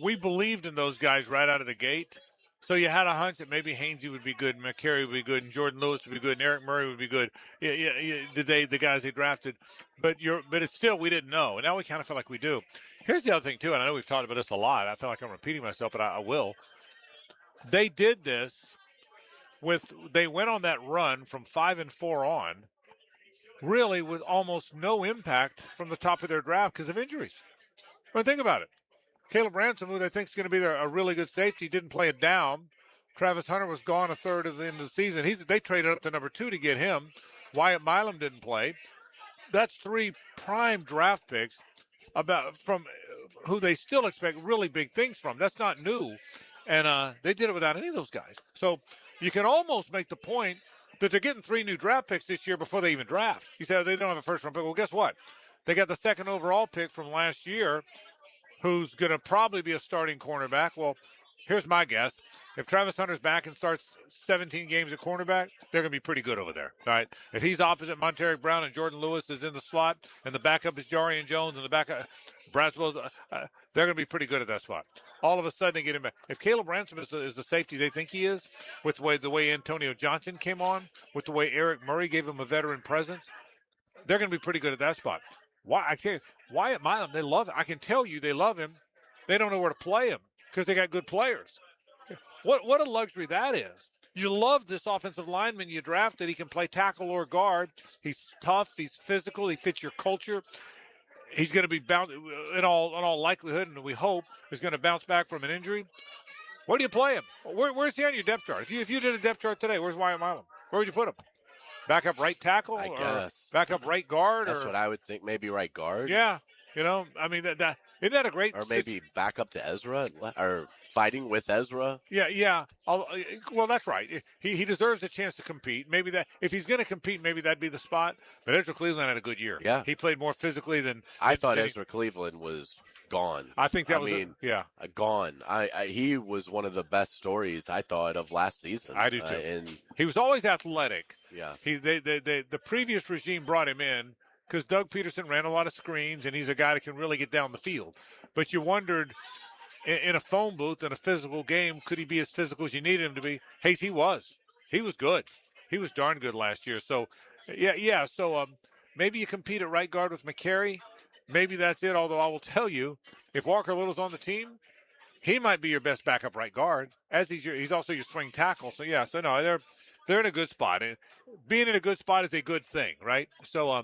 we believed in those guys right out of the gate. So you had a hunch that maybe Hainsey would be good, and McCary would be good, and Jordan Lewis would be good, and Eric Murray would be good. The guys they drafted, but it's still we didn't know, and now we kind of feel like we do. Here's the other thing too, and I know we've talked about this a lot. I feel like I'm repeating myself, but I will. They did this they went on that run from 5-4 on, really with almost no impact from the top of their draft because of injuries. I mean, think about it. Caleb Ransom, who they think is going to be a really good safety, didn't play it down. Travis Hunter was gone a third of the end of the season. They traded up to number 2 to get him. Wyatt Milam didn't play. That's 3 prime draft picks from who they still expect really big things from. That's not new. And they did it without any of those guys. So you can almost make the point that they're getting 3 new draft picks this year before they even draft. You said they don't have a first-round pick. Well, guess what? They got the 2nd overall pick from last year, who's going to probably be a starting cornerback. Well, here's my guess. If Travis Hunter's back and starts 17 games at cornerback, they're going to be pretty good over there. All right. If he's opposite Monteric Brown and Jordan Lewis is in the slot, and the backup is Jarian Jones, and the backup Bradswell, they're going to be pretty good at that spot. All of a sudden, they get him back. If Caleb Ransom is the safety they think he is, with the way Antonio Johnson came on, with the way Eric Murray gave him a veteran presence, they're going to be pretty good at that spot. Wyatt Milam, they love it. I can tell you they love him. They don't know where to play him because they got good players. What a luxury that is. You love this offensive lineman you drafted. He can play tackle or guard. He's tough. He's physical. He fits your culture. He's going to be in all likelihood, and we hope, is going to bounce back from an injury. Where do you play him? Where's he on your depth chart? If you did a depth chart today, where's Wyatt Milam? Where would you put him? Backup right tackle? I guess. Backup right guard? That's what I would think. Maybe right guard. Yeah. You know, I mean, isn't that a great? Or maybe back up to Ezra, or fighting with Ezra. Yeah. Well, that's right. He deserves a chance to compete. Maybe that if he's going to compete, maybe that'd be the spot. But Ezra Cleveland had a good year. Yeah, he played more physically than I thought. Ezra Cleveland was gone. I think that gone. He was one of the best stories I thought of last season. I do too. And he was always athletic. Yeah. The previous regime brought him in because Doug Peterson ran a lot of screens, and he's a guy that can really get down the field. But you wondered, in a phone booth, in a physical game, could he be as physical as you needed him to be? Hayes, he was. He was good. He was darn good last year. So, yeah. So maybe you compete at right guard with McCary. Maybe that's it, although I will tell you, if Walker Little's on the team, he might be your best backup right guard, as he's also your swing tackle. So, yeah, no, they're in a good spot. And being in a good spot is a good thing, right? So,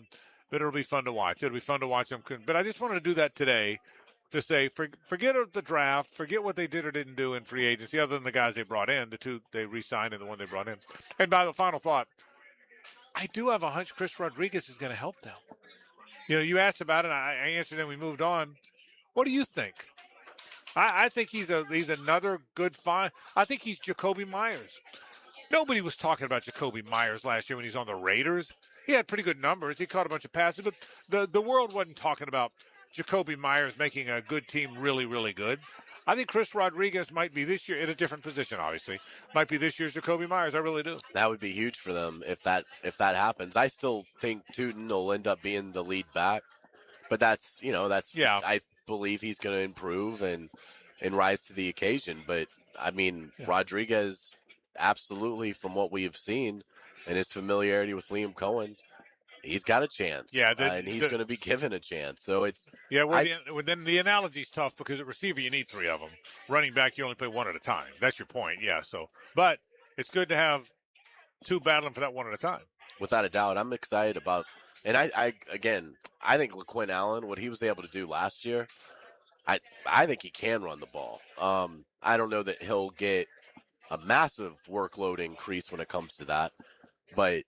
but it'll be fun to watch. It'll be fun to watch them. But I just wanted to do that today to say, forget the draft, forget what they did or didn't do in free agency, other than the guys they brought in, the two they re-signed and the one they brought in. And by the final thought, I do have a hunch Chris Rodriguez is going to help them. You asked about it, and I answered, and we moved on. What do you think? I think he's another good find. I think he's Jacoby Myers. Nobody was talking about Jacoby Myers last year when he was on the Raiders. He had pretty good numbers. He caught a bunch of passes, but the world wasn't talking about Jacoby Myers making a good team really, really good. I think Chris Rodriguez might be this year in a different position, obviously. Might be this year's Jacoby Myers. I really do. That would be huge for them if that happens. I still think Tootin will end up being the lead back, but that's I believe he's going to improve and rise to the occasion. But I mean, Rodriguez, absolutely, from what we have seen and his familiarity with Liam Cohen, he's got a chance. Yeah, and he's going to be given a chance. So it's then the analogy's tough because at receiver you need three of them. Running back you only play one at a time. That's your point. Yeah. So, but it's good to have two battling for that one at a time. Without a doubt, I'm excited about. And I think LaQuinn Allen, what he was able to do last year, I think he can run the ball. I don't know that he'll get a massive workload increase when it comes to that, but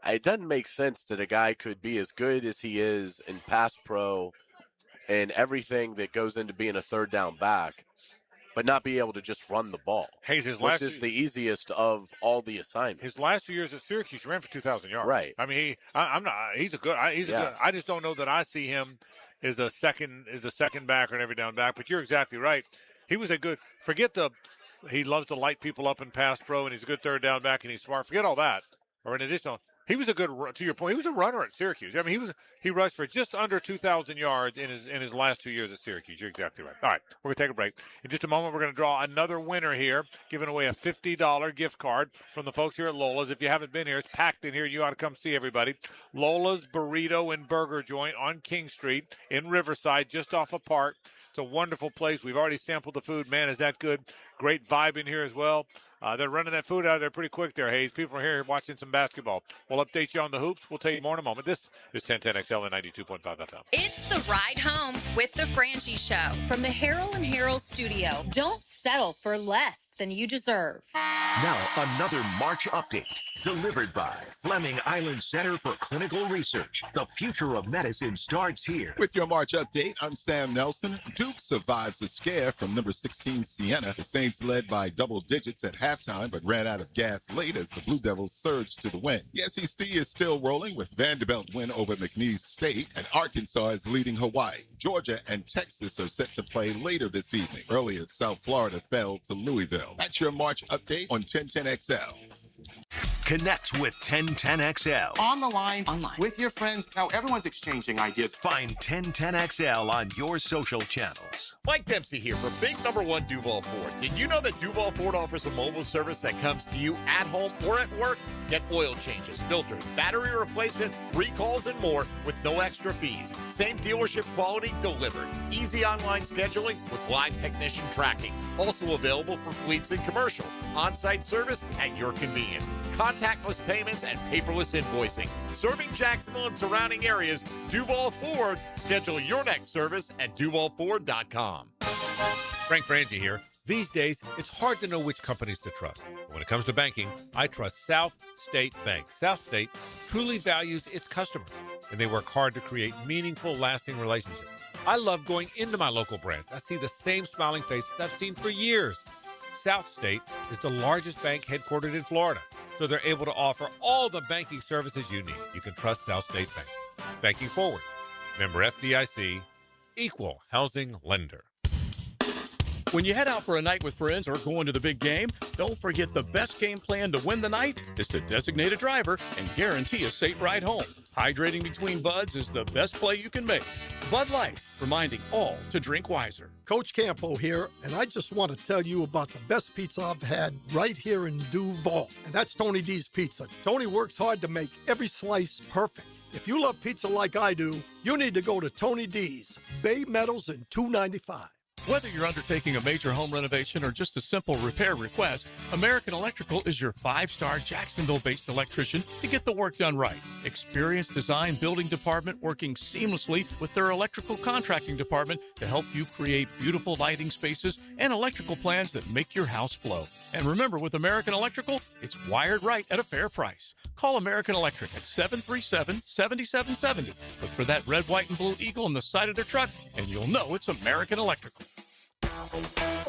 it doesn't make sense that a guy could be as good as he is in pass pro and everything that goes into being a third down back, but not be able to just run the ball, which is the easiest of all the assignments. His last 2 years at Syracuse, he ran for 2,000 yards. Right. I mean, he's a good. I just don't know that I see him as a second back or an every down back. But you're exactly right. He was a good. He loves to light people up in pass pro, and he's a good third down back, and he's smart. Forget all that. Or in addition, he was a good. To your point, he was a runner at Syracuse. I mean, he rushed for just under 2,000 yards in his last 2 years at Syracuse. You're exactly right. All right, we're gonna take a break. In just a moment, we're gonna draw another winner here, giving away a $50 gift card from the folks here at Lola's. If you haven't been here, it's packed in here. You ought to come see everybody. Lola's Burrito and Burger Joint on King Street in Riverside, just off of Park. It's a wonderful place. We've already sampled the food. Man, is that good? Great vibe in here as well. They're running that food out there pretty quick there, Hayes. People are here watching some basketball. We'll update you on the hoops. We'll tell you more in a moment. This is 1010XL and 92.5 FM. It's the ride home with the Frangie Show from the Harold and Harold studio. Don't settle for less than you deserve. Now, another March update delivered by Fleming Island Center for Clinical Research. The future of medicine starts here. With your March update, I'm Sam Nelson. Duke survives a scare from number 16 Siena. The Saints led by double digits at halftime, but ran out of gas late as the Blue Devils surged to the win. The SEC is still rolling with Vanderbilt win over McNeese State, and Arkansas is leading Hawaii. Georgia and Texas are set to play later this evening. Earlier, South Florida fell to Louisville. That's your March update on 1010XL. Connect with 1010XL. On the line, online, with your friends. Now everyone's exchanging ideas. Find 1010XL on your social channels. Mike Dempsey here for big #1 Duval Ford. Did you know that Duval Ford offers a mobile service that comes to you at home or at work? Get oil changes, filters, battery replacement, recalls, and more with no extra fees. Same dealership quality delivered. Easy online scheduling with live technician tracking. Also available for fleets and commercial. On-site service at your convenience. Contactless payments and paperless invoicing. Serving Jacksonville and surrounding areas, Duval Ford. Schedule your next service at DuvalFord.com. Frank Frangie here. These days, it's hard to know which companies to trust. But when it comes to banking, I trust South State Bank. South State truly values its customers, and they work hard to create meaningful, lasting relationships. I love going into my local branch. I see the same smiling faces I've seen for years. South State is the largest bank headquartered in Florida, so they're able to offer all the banking services you need. You can trust South State Bank. Banking forward. Member FDIC, equal housing lender. When you head out for a night with friends or going to the big game, don't forget the best game plan to win the night is to designate a driver and guarantee a safe ride home. Hydrating between buds is the best play you can make. Bud Light, reminding all to drink wiser. Coach Campo here, and I just want to tell you about the best pizza I've had right here in Duval, and that's Tony D's Pizza. Tony works hard to make every slice perfect. If you love pizza like I do, you need to go to Tony D's, Bay Meadows and 295. Whether you're undertaking a major home renovation or just a simple repair request, American Electrical is your 5-star Jacksonville-based electrician to get the work done right. Experienced design building department working seamlessly with their electrical contracting department to help you create beautiful lighting spaces and electrical plans that make your house flow. And remember, with American Electrical, it's wired right at a fair price. Call American Electric at 737-7770. Look for that red, white, and blue eagle on the side of their truck, and you'll know it's American Electrical.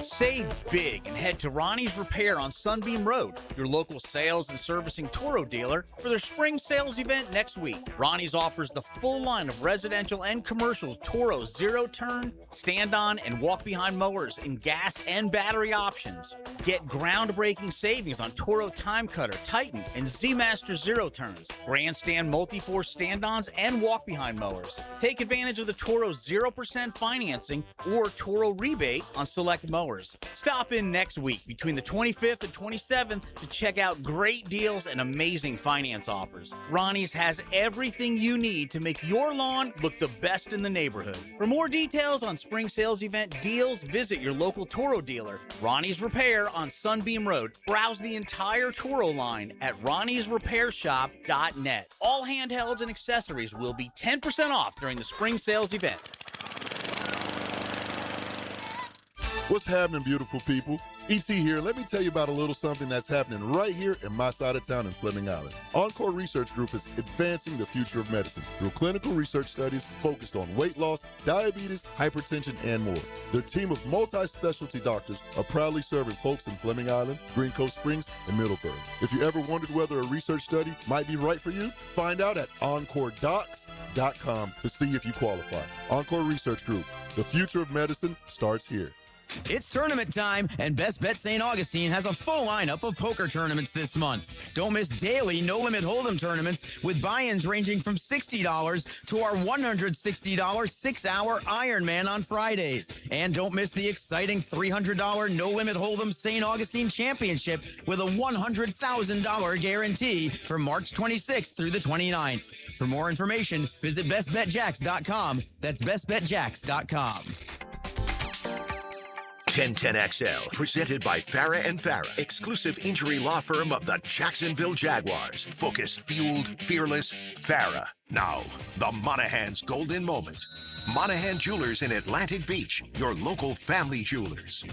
Save big and head to Ronnie's Repair on Sunbeam Road, your local sales and servicing Toro dealer, for their spring sales event next week. Ronnie's offers the full line of residential and commercial Toro zero-turn, stand-on, and walk-behind mowers in gas and battery options. Get groundbreaking savings on Toro Time Cutter, Titan, and Z-Master zero-turns, Grandstand multi-force stand-ons, and walk-behind mowers. Take advantage of the Toro 0% financing or Toro rebate on select mowers. Stop in next week between the 25th and 27th to check out great deals and amazing finance offers. Ronnie's has everything you need to make your lawn look the best in the neighborhood. For more details on spring sales event deals, visit your local Toro dealer. Ronnie's Repair on Sunbeam Road. Browse the entire Toro line at ronniesrepairshop.net. All handhelds and accessories will be 10% off during the spring sales event. What's happening, beautiful people? E.T. here. Let me tell you about a little something that's happening right here in my side of town in Fleming Island. Encore Research Group is advancing the future of medicine through clinical research studies focused on weight loss, diabetes, hypertension, and more. Their team of multi-specialty doctors are proudly serving folks in Fleming Island, Green Coast Springs, and Middleburg. If you ever wondered whether a research study might be right for you, find out at EncoreDocs.com to see if you qualify. Encore Research Group. The future of medicine starts here. It's tournament time, and Best Bet St. Augustine has a full lineup of poker tournaments this month. Don't miss daily no-limit hold'em tournaments with buy-ins ranging from $60 to our $160 6-hour Ironman on Fridays. And don't miss the exciting $300 no-limit hold'em St. Augustine Championship with a $100,000 guarantee from March 26th through the 29th. For more information, visit bestbetjacks.com. That's bestbetjacks.com. 1010XL, presented by Farah and Farah, exclusive injury law firm of the Jacksonville Jaguars. Focused, fueled, fearless, Farah. Now, the Monahan's golden moment. Monahan Jewelers in Atlantic Beach, your local family jewelers.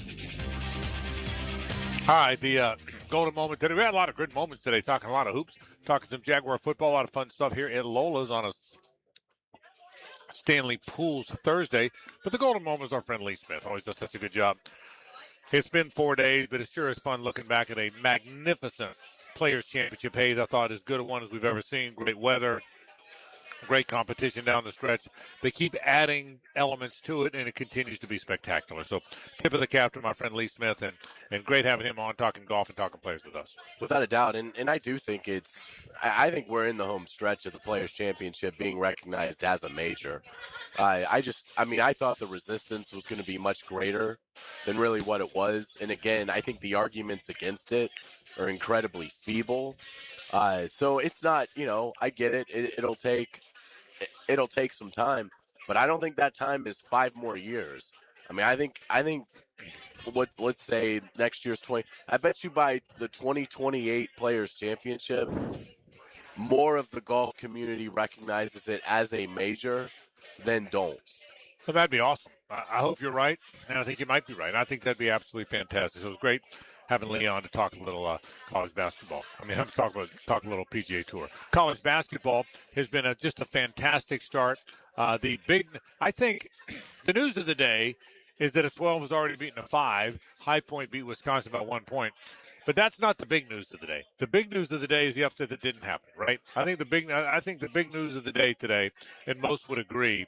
All right, the golden moment today. We had a lot of good moments today, talking a lot of hoops, talking some Jaguar football, a lot of fun stuff here at Lola's on a Stanley Pools Thursday. But the golden moment is our friend Lee Smith. Always does such a good job. It's been 4 days, but it sure is fun looking back at a magnificent Players' Championship haze. I thought as good a one as we've ever seen. Great weather, great competition down the stretch. They keep adding elements to it, and it continues to be spectacular. So tip of the cap to my friend Lee Smith, and great having him on talking golf and talking players with us. Without a doubt, and I do think I think we're in the home stretch of the Players' Championship being recognized as a major. I thought the resistance was going to be much greater than really what it was. And again, I think the arguments against it are incredibly feeble. So it's not, I get it. It'll take some time, but I don't think that time is 5 more years. I think let's say next year's 20. I bet you by the 2028 Players' Championship, more of the golf community recognizes it as a major than don't. Well, that'd be awesome. I hope you're right, and I think you might be right. I think that'd be absolutely fantastic. So it was great having Lee on to talk a little college basketball. I'm talk a little PGA Tour. College basketball has been just a fantastic start. I think the news of the day is that a 12 has already beaten a 5. High Point beat Wisconsin by 1 point. But that's not the big news of the day. The big news of the day is the upset that didn't happen, right? I think the big news of the day today, and most would agree,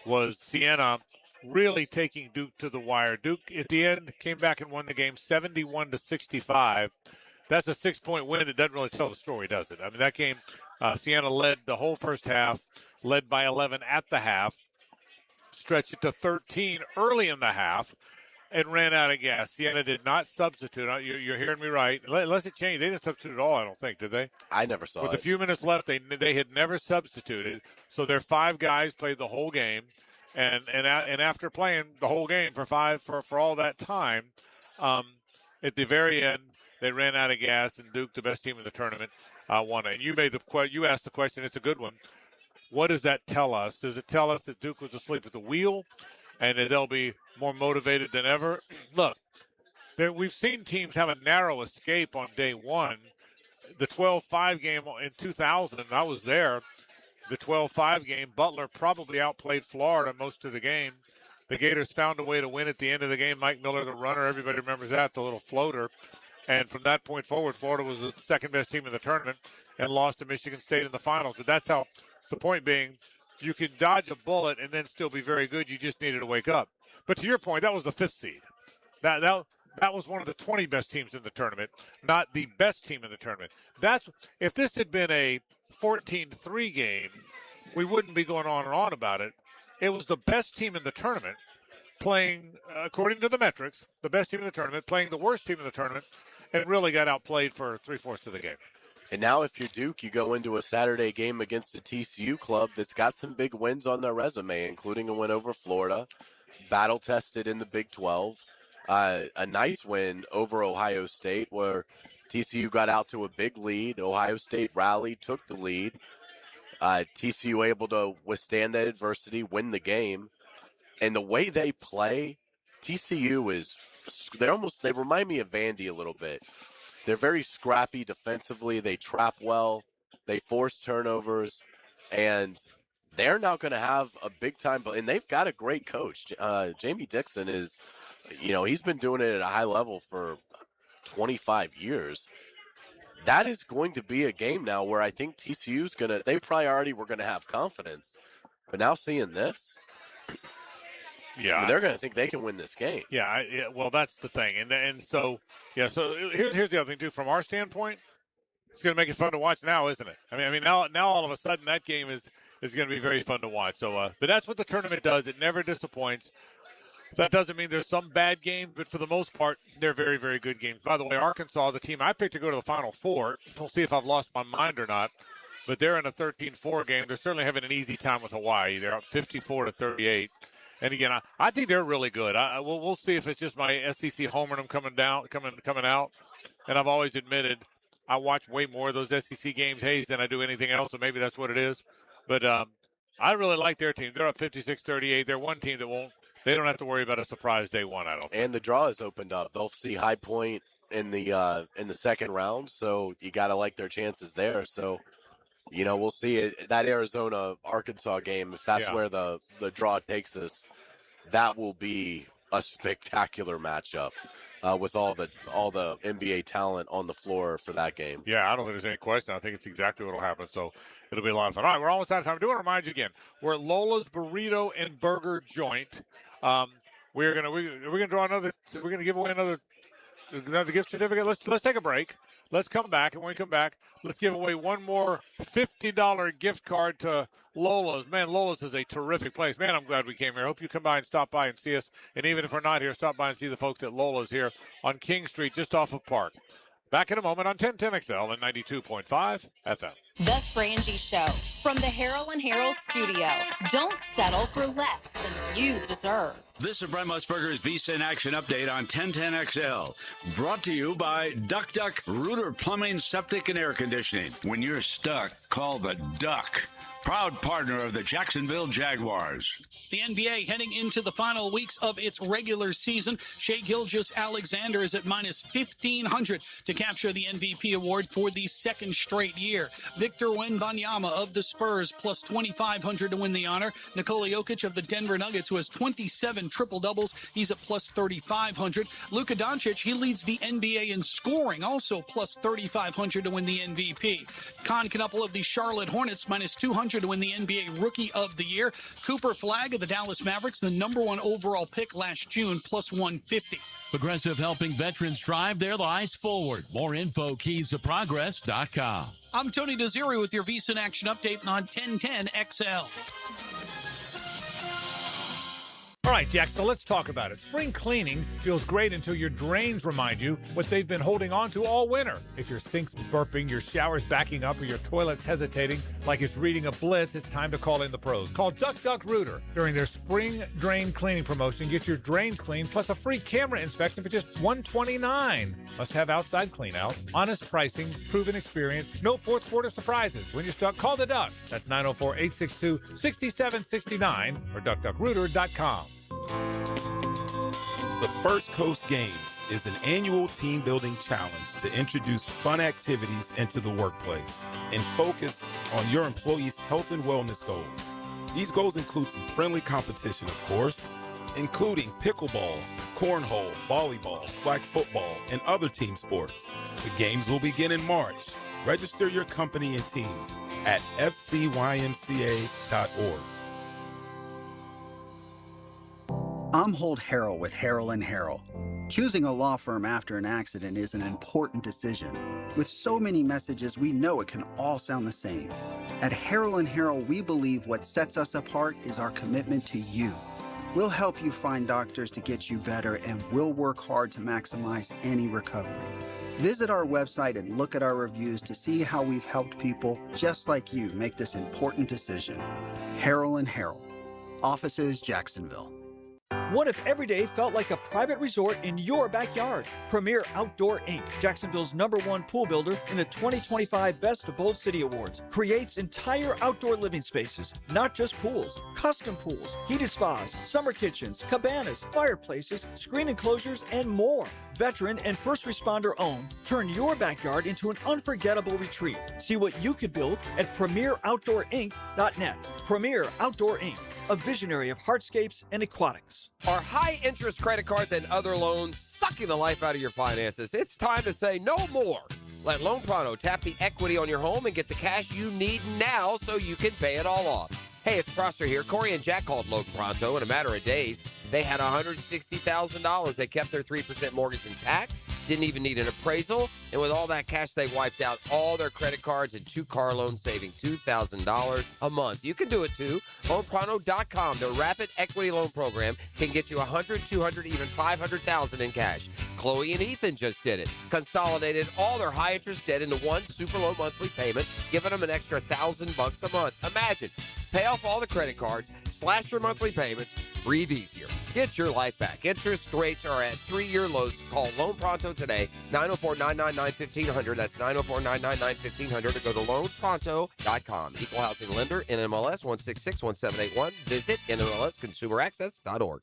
was Siena really taking Duke to the wire. Duke at the end came back and won the game 71-65. That's a 6-point win. It doesn't really tell the story, does it? That game, Siena led the whole first half, led by 11 at the half, stretched it to 13 early in the half, and ran out of gas. Siena did not substitute. You're hearing me right. Unless it changed, they didn't substitute at all, I don't think, did they? I never saw it. With a few minutes left, they had never substituted. So their 5 guys played the whole game. And after playing the whole game for all that time, at the very end, they ran out of gas, and Duke, the best team in the tournament, won it. And you asked the question. It's a good one. What does that tell us? Does it tell us that Duke was asleep at the wheel and that they'll be more motivated than ever? Look, we've seen teams have a narrow escape on day one. The 12-5 game in 2000, I was there. The 12-5 game, Butler probably outplayed Florida most of the game. The Gators found a way to win at the end of the game. Mike Miller, the runner, everybody remembers that, the little floater. And from that point forward, Florida was the second-best team in the tournament and lost to Michigan State in the finals. But that's how, the point being, you can dodge a bullet and then still be very good. You just needed to wake up. But to your point, that was the 5th seed. That was one of the 20 best teams in the tournament, not the best team in the tournament. If this had been a 14-3 game, we wouldn't be going on and on about it. It was the best team in the tournament playing, according to the metrics, the best team in the tournament, playing the worst team in the tournament, and really got outplayed for 3/4 of the game. And now if you're Duke, you go into a Saturday game against a TCU club that's got some big wins on their resume, including a win over Florida, battle-tested in the Big 12, a nice win over Ohio State where TCU got out to a big lead. Ohio State rallied, took the lead. TCU able to withstand that adversity, win the game. And the way they play, TCU they remind me of Vandy a little bit. They're very scrappy defensively. They trap well. They force turnovers. And they're now going to have a big time. And they've got a great coach. Jamie Dixon is, he's been doing it at a high level for 25 years. That is going to be a game now where I think TCU's they probably already were going to have confidence. But now seeing this, they're going to think they can win this game. Yeah, well, that's the thing. And so here's the other thing, too. From our standpoint, it's going to make it fun to watch now, isn't it? I mean, now all of a sudden that game is going to be very fun to watch. So, but that's what the tournament does. It never disappoints. That doesn't mean there's some bad games, but for the most part, they're very, very good games. By the way, Arkansas, the team I picked to go to the Final Four, we'll see if I've lost my mind or not, but they're in a 13-4 game. They're certainly having an easy time with Hawaii. They're up 54-38. And again, I think they're really good. We'll see if it's just my SEC homerdom coming out. And I've always admitted I watch way more of those SEC games, Hayes, than I do anything else, so maybe that's what it is. But I really like their team. They're up 56-38. They're one team they don't have to worry about a surprise day one, I don't think. And the draw is opened up. They'll see High Point in the second round, so you got to like their chances there. So, we'll see that Arizona-Arkansas game, if that's where the draw takes us, that will be a spectacular matchup with all the NBA talent on the floor for that game. Yeah, I don't think there's any question. I think it's exactly what will happen. So it'll be a lot of fun. All right, we're almost out of time. I do want to remind you again, we're at Lola's Burrito and Burger Joint. We're gonna draw another. We're gonna give away another gift certificate. Let's take a break. Let's come back, and when we come back, let's give away one more $50 gift card to Lola's. Man, Lola's is a terrific place. Man, I'm glad we came here. Hope you come by and stop by and see us. And even if we're not here, stop by and see the folks at Lola's here on King Street, just off of Park. Back in a moment on 1010XL and 92.5 FM. The Frangie Show from the Harrell and Harrell studio. Don't settle for less than you deserve. This is Brent Musburger's Visa in Action update on 1010XL. Brought to you by Duck Duck Rooter Plumbing, Septic, and Air Conditioning. When you're stuck, call the Duck. Proud partner of the Jacksonville Jaguars. The NBA heading into the final weeks of its regular season. Shai Gilgeous-Alexander is at minus 1,500 to capture the MVP award for the second straight year. Victor Wembanyama of the Spurs plus 2,500 to win the honor. Nikola Jokic of the Denver Nuggets, who has 27 triple-doubles, he's at plus 3,500. Luka Doncic, he leads the NBA in scoring, also plus 3,500 to win the MVP. Con Knuppel of the Charlotte Hornets, minus 200 to win the NBA Rookie of the Year. Cooper Flagg of the Dallas Mavericks, the #1 overall pick last June, plus 150. Progressive helping veterans drive their lives forward. More info, keysofprogress.com. I'm Tony Desiri with your Visa in Action update on 1010XL. All right, Jack, so let's talk about it. Spring cleaning feels great until your drains remind you what they've been holding on to all winter. If your sink's burping, your shower's backing up, or your toilet's hesitating like it's reading a blitz, it's time to call in the pros. Call Duck Duck Rooter. During their spring drain cleaning promotion, get your drains cleaned plus a free camera inspection for just $129. Must have outside clean out, honest pricing, proven experience, no fourth quarter surprises. When you're stuck, call the Duck. That's 904-862-6769 or duckduckrooter.com. The First Coast Games is an annual team-building challenge to introduce fun activities into the workplace and focus on your employees' health and wellness goals. These goals include some friendly competition, of course, including pickleball, cornhole, volleyball, flag football, and other team sports. The games will begin in March. Register your company and teams at fcymca.org. I'm Holt Harrell with Harrell & Harrell. Choosing a law firm after an accident is an important decision. With so many messages, we know it can all sound the same. At Harrell & Harrell, we believe what sets us apart is our commitment to you. We'll help you find doctors to get you better, and we'll work hard to maximize any recovery. Visit our website and look at our reviews to see how we've helped people just like you make this important decision. Harrell & Harrell. Offices, Jacksonville. What if every day felt like a private resort in your backyard? Premier Outdoor Inc., Jacksonville's #1 pool builder in the 2025 Best of Bold City Awards, creates entire outdoor living spaces, not just pools, custom pools, heated spas, summer kitchens, cabanas, fireplaces, screen enclosures, and more. Veteran and first responder owned, turn your backyard into an unforgettable retreat. See what you could build at premieroutdoorinc.net. Premier Outdoor Inc., a visionary of hardscapes and aquatics. Are high-interest credit cards and other loans sucking the life out of your finances? It's time to say no more. Let Loan Pronto tap the equity on your home and get the cash you need now so you can pay it all off. Hey, it's Prosser here. Corey and Jack called Loan Pronto in a matter of days. They had $160,000. They kept their 3% mortgage intact, didn't even need an appraisal, and with all that cash, they wiped out all their credit cards and 2 car loans, saving $2,000 a month. You can do it too. LoanPronto.com, the rapid equity loan program, can get you $100,000, $200,000, even $500,000 in cash. Chloe and Ethan just did it. Consolidated all their high-interest debt into one super low monthly payment, giving them an extra $1,000 a month. Imagine, pay off all the credit cards, slash your monthly payments, breathe easier. Get your life back. Interest rates are at 3-year lows. Call Loan Pronto today, 904-999-1500. That's 904-999-1500, or go to loanpronto.com. Equal housing lender, NMLS 1661781. Visit NMLSconsumeraccess.org.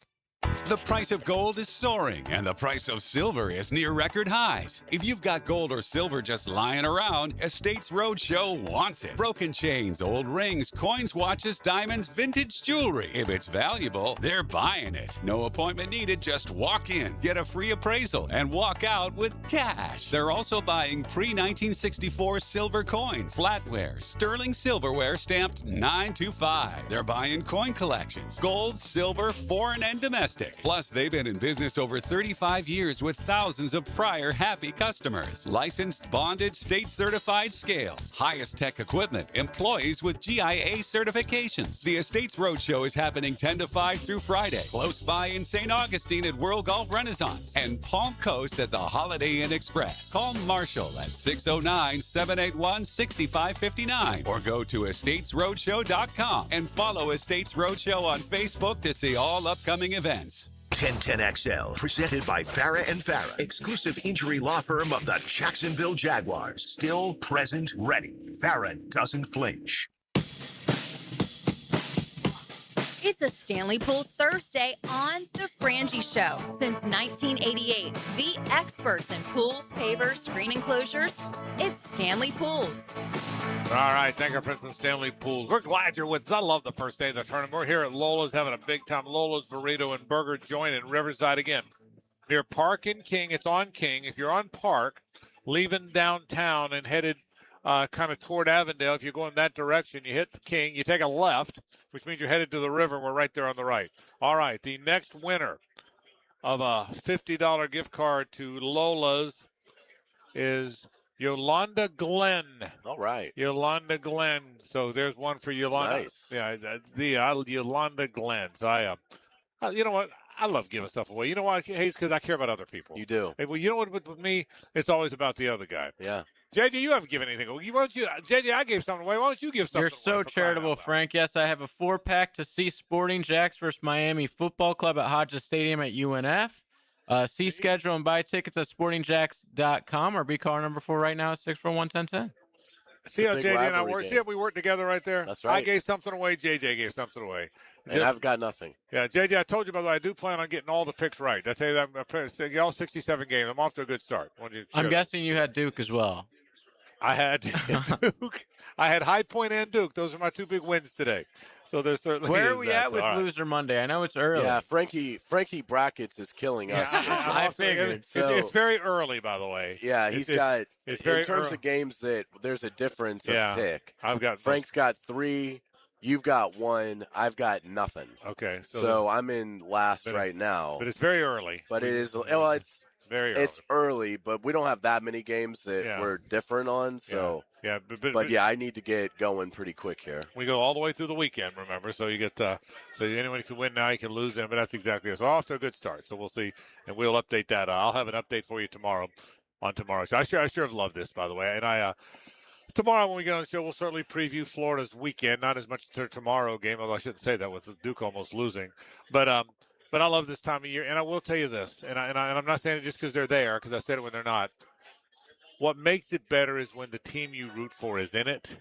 The price of gold is soaring, and the price of silver is near record highs. If you've got gold or silver just lying around, Estates Roadshow wants it. Broken chains, old rings, coins, watches, diamonds, vintage jewelry. If it's valuable, they're buying it. No appointment needed, just walk in, get a free appraisal, and walk out with cash. They're also buying pre-1964 silver coins, flatware, sterling silverware stamped 925. They're buying coin collections, gold, silver, foreign, and domestic. Plus, they've been in business over 35 years with thousands of prior happy customers. Licensed, bonded, state-certified scales, highest tech equipment, employees with GIA certifications. The Estates Roadshow is happening 10 to 5 through Friday, close by in St. Augustine at World Golf Renaissance and Palm Coast at the Holiday Inn Express. Call Marshall at 609-781-6559 or go to estatesroadshow.com and follow Estates Roadshow on Facebook to see all upcoming events. 1010XL, presented by Farah and Farah, exclusive injury law firm of the Jacksonville Jaguars. Still, present, ready. Farah doesn't flinch. It's a Stanley Pools Thursday on The Frangie Show. Since 1988, the experts in pools, pavers, screen enclosures, it's Stanley Pools. All right, thank our friends from Stanley Pools. We're glad you're with us. I love the first day of the tournament. We're here at Lola's having a big time. Lola's Burrito and Burger Joint in Riverside again. Near Park and King, it's on King. If you're on Park, leaving downtown and headed kind of toward Avondale, if you're going that direction, you hit King, you take a left, which means you're headed to the river, and we're right there on the right. All right, the next winner of a $50 gift card to Lola's is Yolanda Glenn. All right. Yolanda Glenn. So there's one for Yolanda. Nice. Yeah, the Yolanda Glenn. So I You know what? I love giving stuff away. You know why, Hayes? Because I care about other people. You do. Hey, well, you know what? With me, it's always about the other guy. Yeah. JJ, you haven't given anything away. Why don't you, JJ, I gave something away. Why don't you give something You're away? so charitable, Frank. Yes, I have a 4-pack to see Sporting Jacks versus Miami Football Club at Hodges Stadium at UNF. See schedule and buy tickets at sportingjacks.com or be caller number 4 right now at 641-1010. See how JJ and I work. See how we work together right there. That's right. I gave something away. JJ gave something away. And I've got nothing. Yeah, JJ, I told you, by the way, I do plan on getting all the picks right. Did I tell you that? I get all 67 games. I'm off to a good start. I'm guessing you had Duke as well. I had Duke. I had High Point and Duke. Those are my 2 big wins today. So there's certainly. Where are we at with Loser Monday? I know it's early. Yeah, Frankie Brackets is killing us. I figured. It's very early, by the way. Yeah, it's got. It's in very terms early. of games that there's a difference of pick. I've got Frank's got 3. You've got 1. I've got nothing. Okay, so I'm in last right now. But it's very early. But it is. Well, it's very early. It's early, but we don't have that many games that we're different on. So yeah, but yeah, I need to get going pretty quick here. We go all the way through the weekend, remember? So you get so anyone can win now, you can lose them, but that's exactly it. So off to a good start. So we'll see, and we'll update that. I'll have an update for you tomorrow on tomorrow. So I sure have loved this, by the way, and tomorrow when we get on the show, we'll certainly preview Florida's weekend. Not as much their tomorrow game, although I shouldn't say that with Duke almost losing, but I love this time of year, and I will tell you this, and I'm not saying it just because they're there, because I said it when they're not. What makes it better is when the team you root for is in it,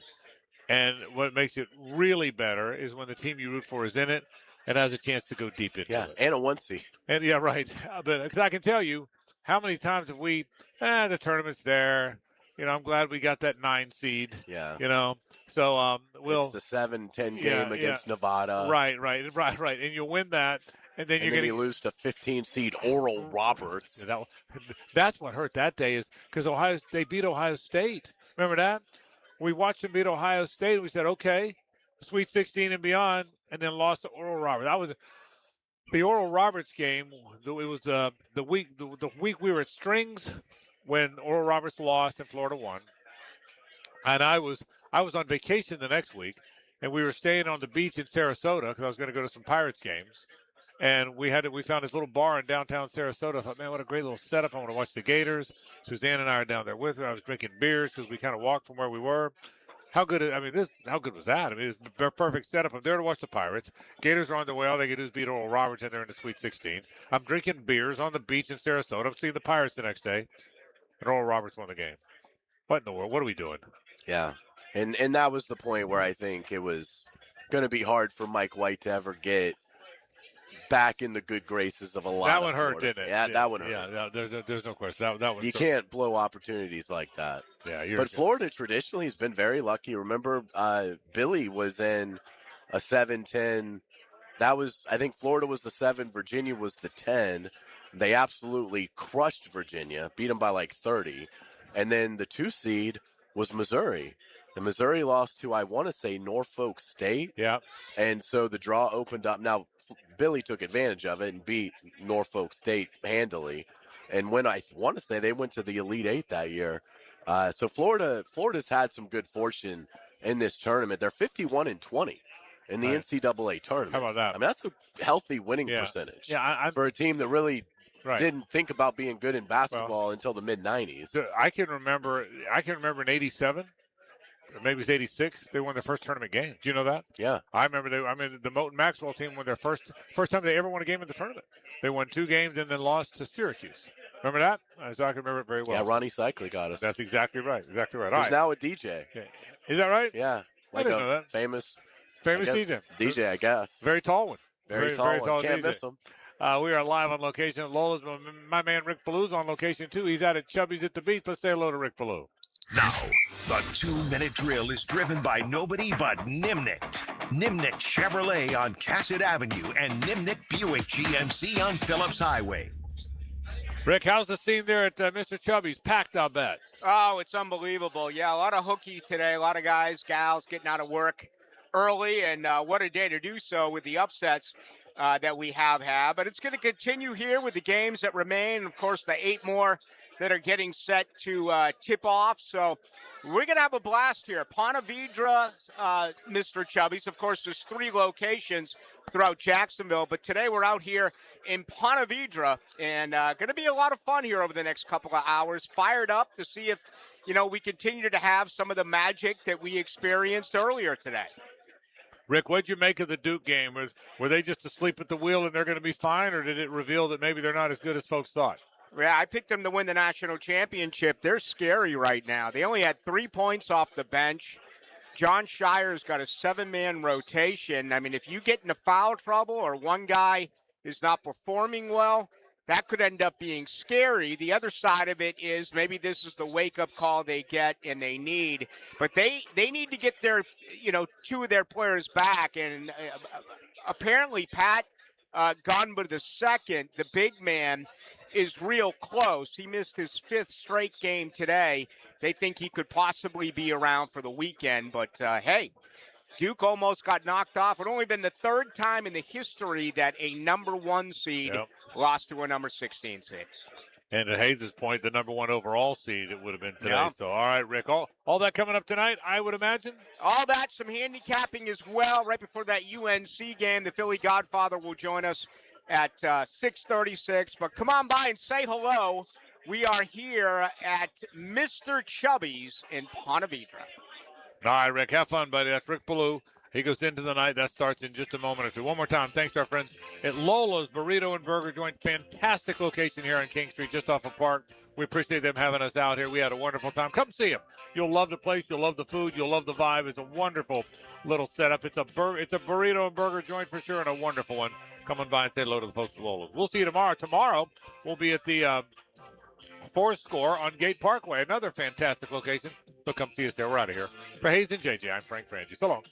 and what makes it really better is when the team you root for is in it and has a chance to go deep into it. And a 1 seed. And yeah, right. But because I can tell you how many times have we, the tournament's there. You know, I'm glad we got that 9 seed. Yeah. You know, so it's the 7-10 game against Nevada. Right. And you'll win that. And then you lose to 15 seed Oral Roberts. That's what hurt that day, is because they beat Ohio State. Remember that? We watched them beat Ohio State. We said, okay, Sweet 16 and beyond, and then lost to Oral Roberts. That was the Oral Roberts game. It was the week we were at Strings when Oral Roberts lost and Florida won. And I was on vacation the next week, and we were staying on the beach in Sarasota because I was going to go to some Pirates games. And we found this little bar in downtown Sarasota. I thought, man, what a great little setup. I want to watch the Gators. Suzanne and I are down there with her. I was drinking beers because we kind of walked from where we were. How good was that? I mean, it was a perfect setup. I'm there to watch the Pirates. Gators are on the way. All they can do is beat Oral Roberts, and they're in the Sweet 16. I'm drinking beers on the beach in Sarasota. I'm seeing the Pirates the next day, and Oral Roberts won the game. What in the world? What are we doing? Yeah, and that was the point where I think it was going to be hard for Mike White to ever get back in the good graces of a lot. That one of hurt, Florida. didn't it? Yeah, that one hurt. Yeah, there's no question. That one. You can't blow opportunities like that. Yeah, but Florida traditionally has been very lucky. Remember, Billy was in a 7-10. That was, I think, Florida was the 7. Virginia was the 10. They absolutely crushed Virginia, beat them by like 30, and then the 2 seed was Missouri. And Missouri lost to, I want to say, Norfolk State. Yeah. And so the draw opened up. Now, Billy took advantage of it and beat Norfolk State handily. And when I want to say they went to the Elite 8 that year. So Florida's had some good fortune in this tournament. They're 51-20 in the NCAA tournament. How about that? I mean, that's a healthy winning percentage. Yeah, for a team that really didn't think about being good in basketball until the mid-90s. I can remember in 87. Maybe it was 86. They won their first tournament game. Do you know that? Yeah. I remember the Moton Maxwell team won their first time they ever won a game in the tournament. They won 2 games and then lost to Syracuse. Remember that? So I can remember it very well. Yeah, Ronnie Cycli got us. That's exactly right. Exactly right. He's now a DJ. Okay. Is that right? Yeah. I didn't know that. Famous DJ. DJ, I guess. Very tall one. Very tall one. Can't DJ. miss him. We are live on location at Lola's. My man Rick Ballew's on location, too. He's out at Chubby's at the beach. Let's say hello to Rick Ballew. Now, the 2-minute drill is driven by nobody but Nimnicht. Nimnicht Chevrolet on Cassett Avenue and Nimnicht Buick GMC on Phillips Highway. Rick, how's the scene there at Mr. Chubby's? Packed, I'll bet. Oh, it's unbelievable. Yeah, a lot of hooky today. A lot of guys, gals getting out of work early, and what a day to do so with the upsets that we have had. But it's going to continue here with the games that remain. Of course, the 8 more that are getting set to tip off. So we're going to have a blast here. Ponte Vedra, Mr. Chubby's. Of course, there's 3 locations throughout Jacksonville, but today we're out here in Ponte Vedra, and going to be a lot of fun here over the next couple of hours. Fired up to see if, we continue to have some of the magic that we experienced earlier today. Rick, what'd you make of the Duke game? Were they just asleep at the wheel and they're going to be fine, or did it reveal that maybe they're not as good as folks thought? Yeah, I picked them to win the national championship. They're scary right now. They only had 3 points off the bench. John Shire's got a 7-man rotation. I mean, if you get into foul trouble or one guy is not performing well, that could end up being scary. The other side of it is maybe this is the wake-up call they get and they need. But they need to get their, 2 of their players back. And apparently Pat Gunba II, the big man, is real close. He missed his 5th straight game today. They think he could possibly be around for the weekend. But, hey, Duke almost got knocked off. It only been the 3rd time in the history that a number 1 seed lost to a number 16 seed. And at Hayes' point, the number 1 overall seed it would have been today. Yeah. So, all right, Rick, all that coming up tonight, I would imagine? All that, some handicapping as well. Right before that UNC game, the Philly Godfather will join us at 6:36. But come on by and say hello. We are here at Mr. Chubby's in Ponte Vedra. All right, Rick, have fun, buddy. That's Rick Ballou. He goes into the night. That starts in just a moment or two. One more time, thanks to our friends at Lola's Burrito and Burger Joint. Fantastic location here on King Street, just off of Park. We appreciate them having us out here. We had a wonderful time. Come see them. You'll love the place. You'll love the food. You'll love the vibe. It's a wonderful little setup. It's a burrito and burger joint for sure, and a wonderful one. Come on by and say hello to the folks at Lola's. We'll see you tomorrow. Tomorrow, we'll be at the Fourscore on Gate Parkway, another fantastic location. So come see us there. We're out of here. For Hayes and JJ, I'm Frank Frangie. So long.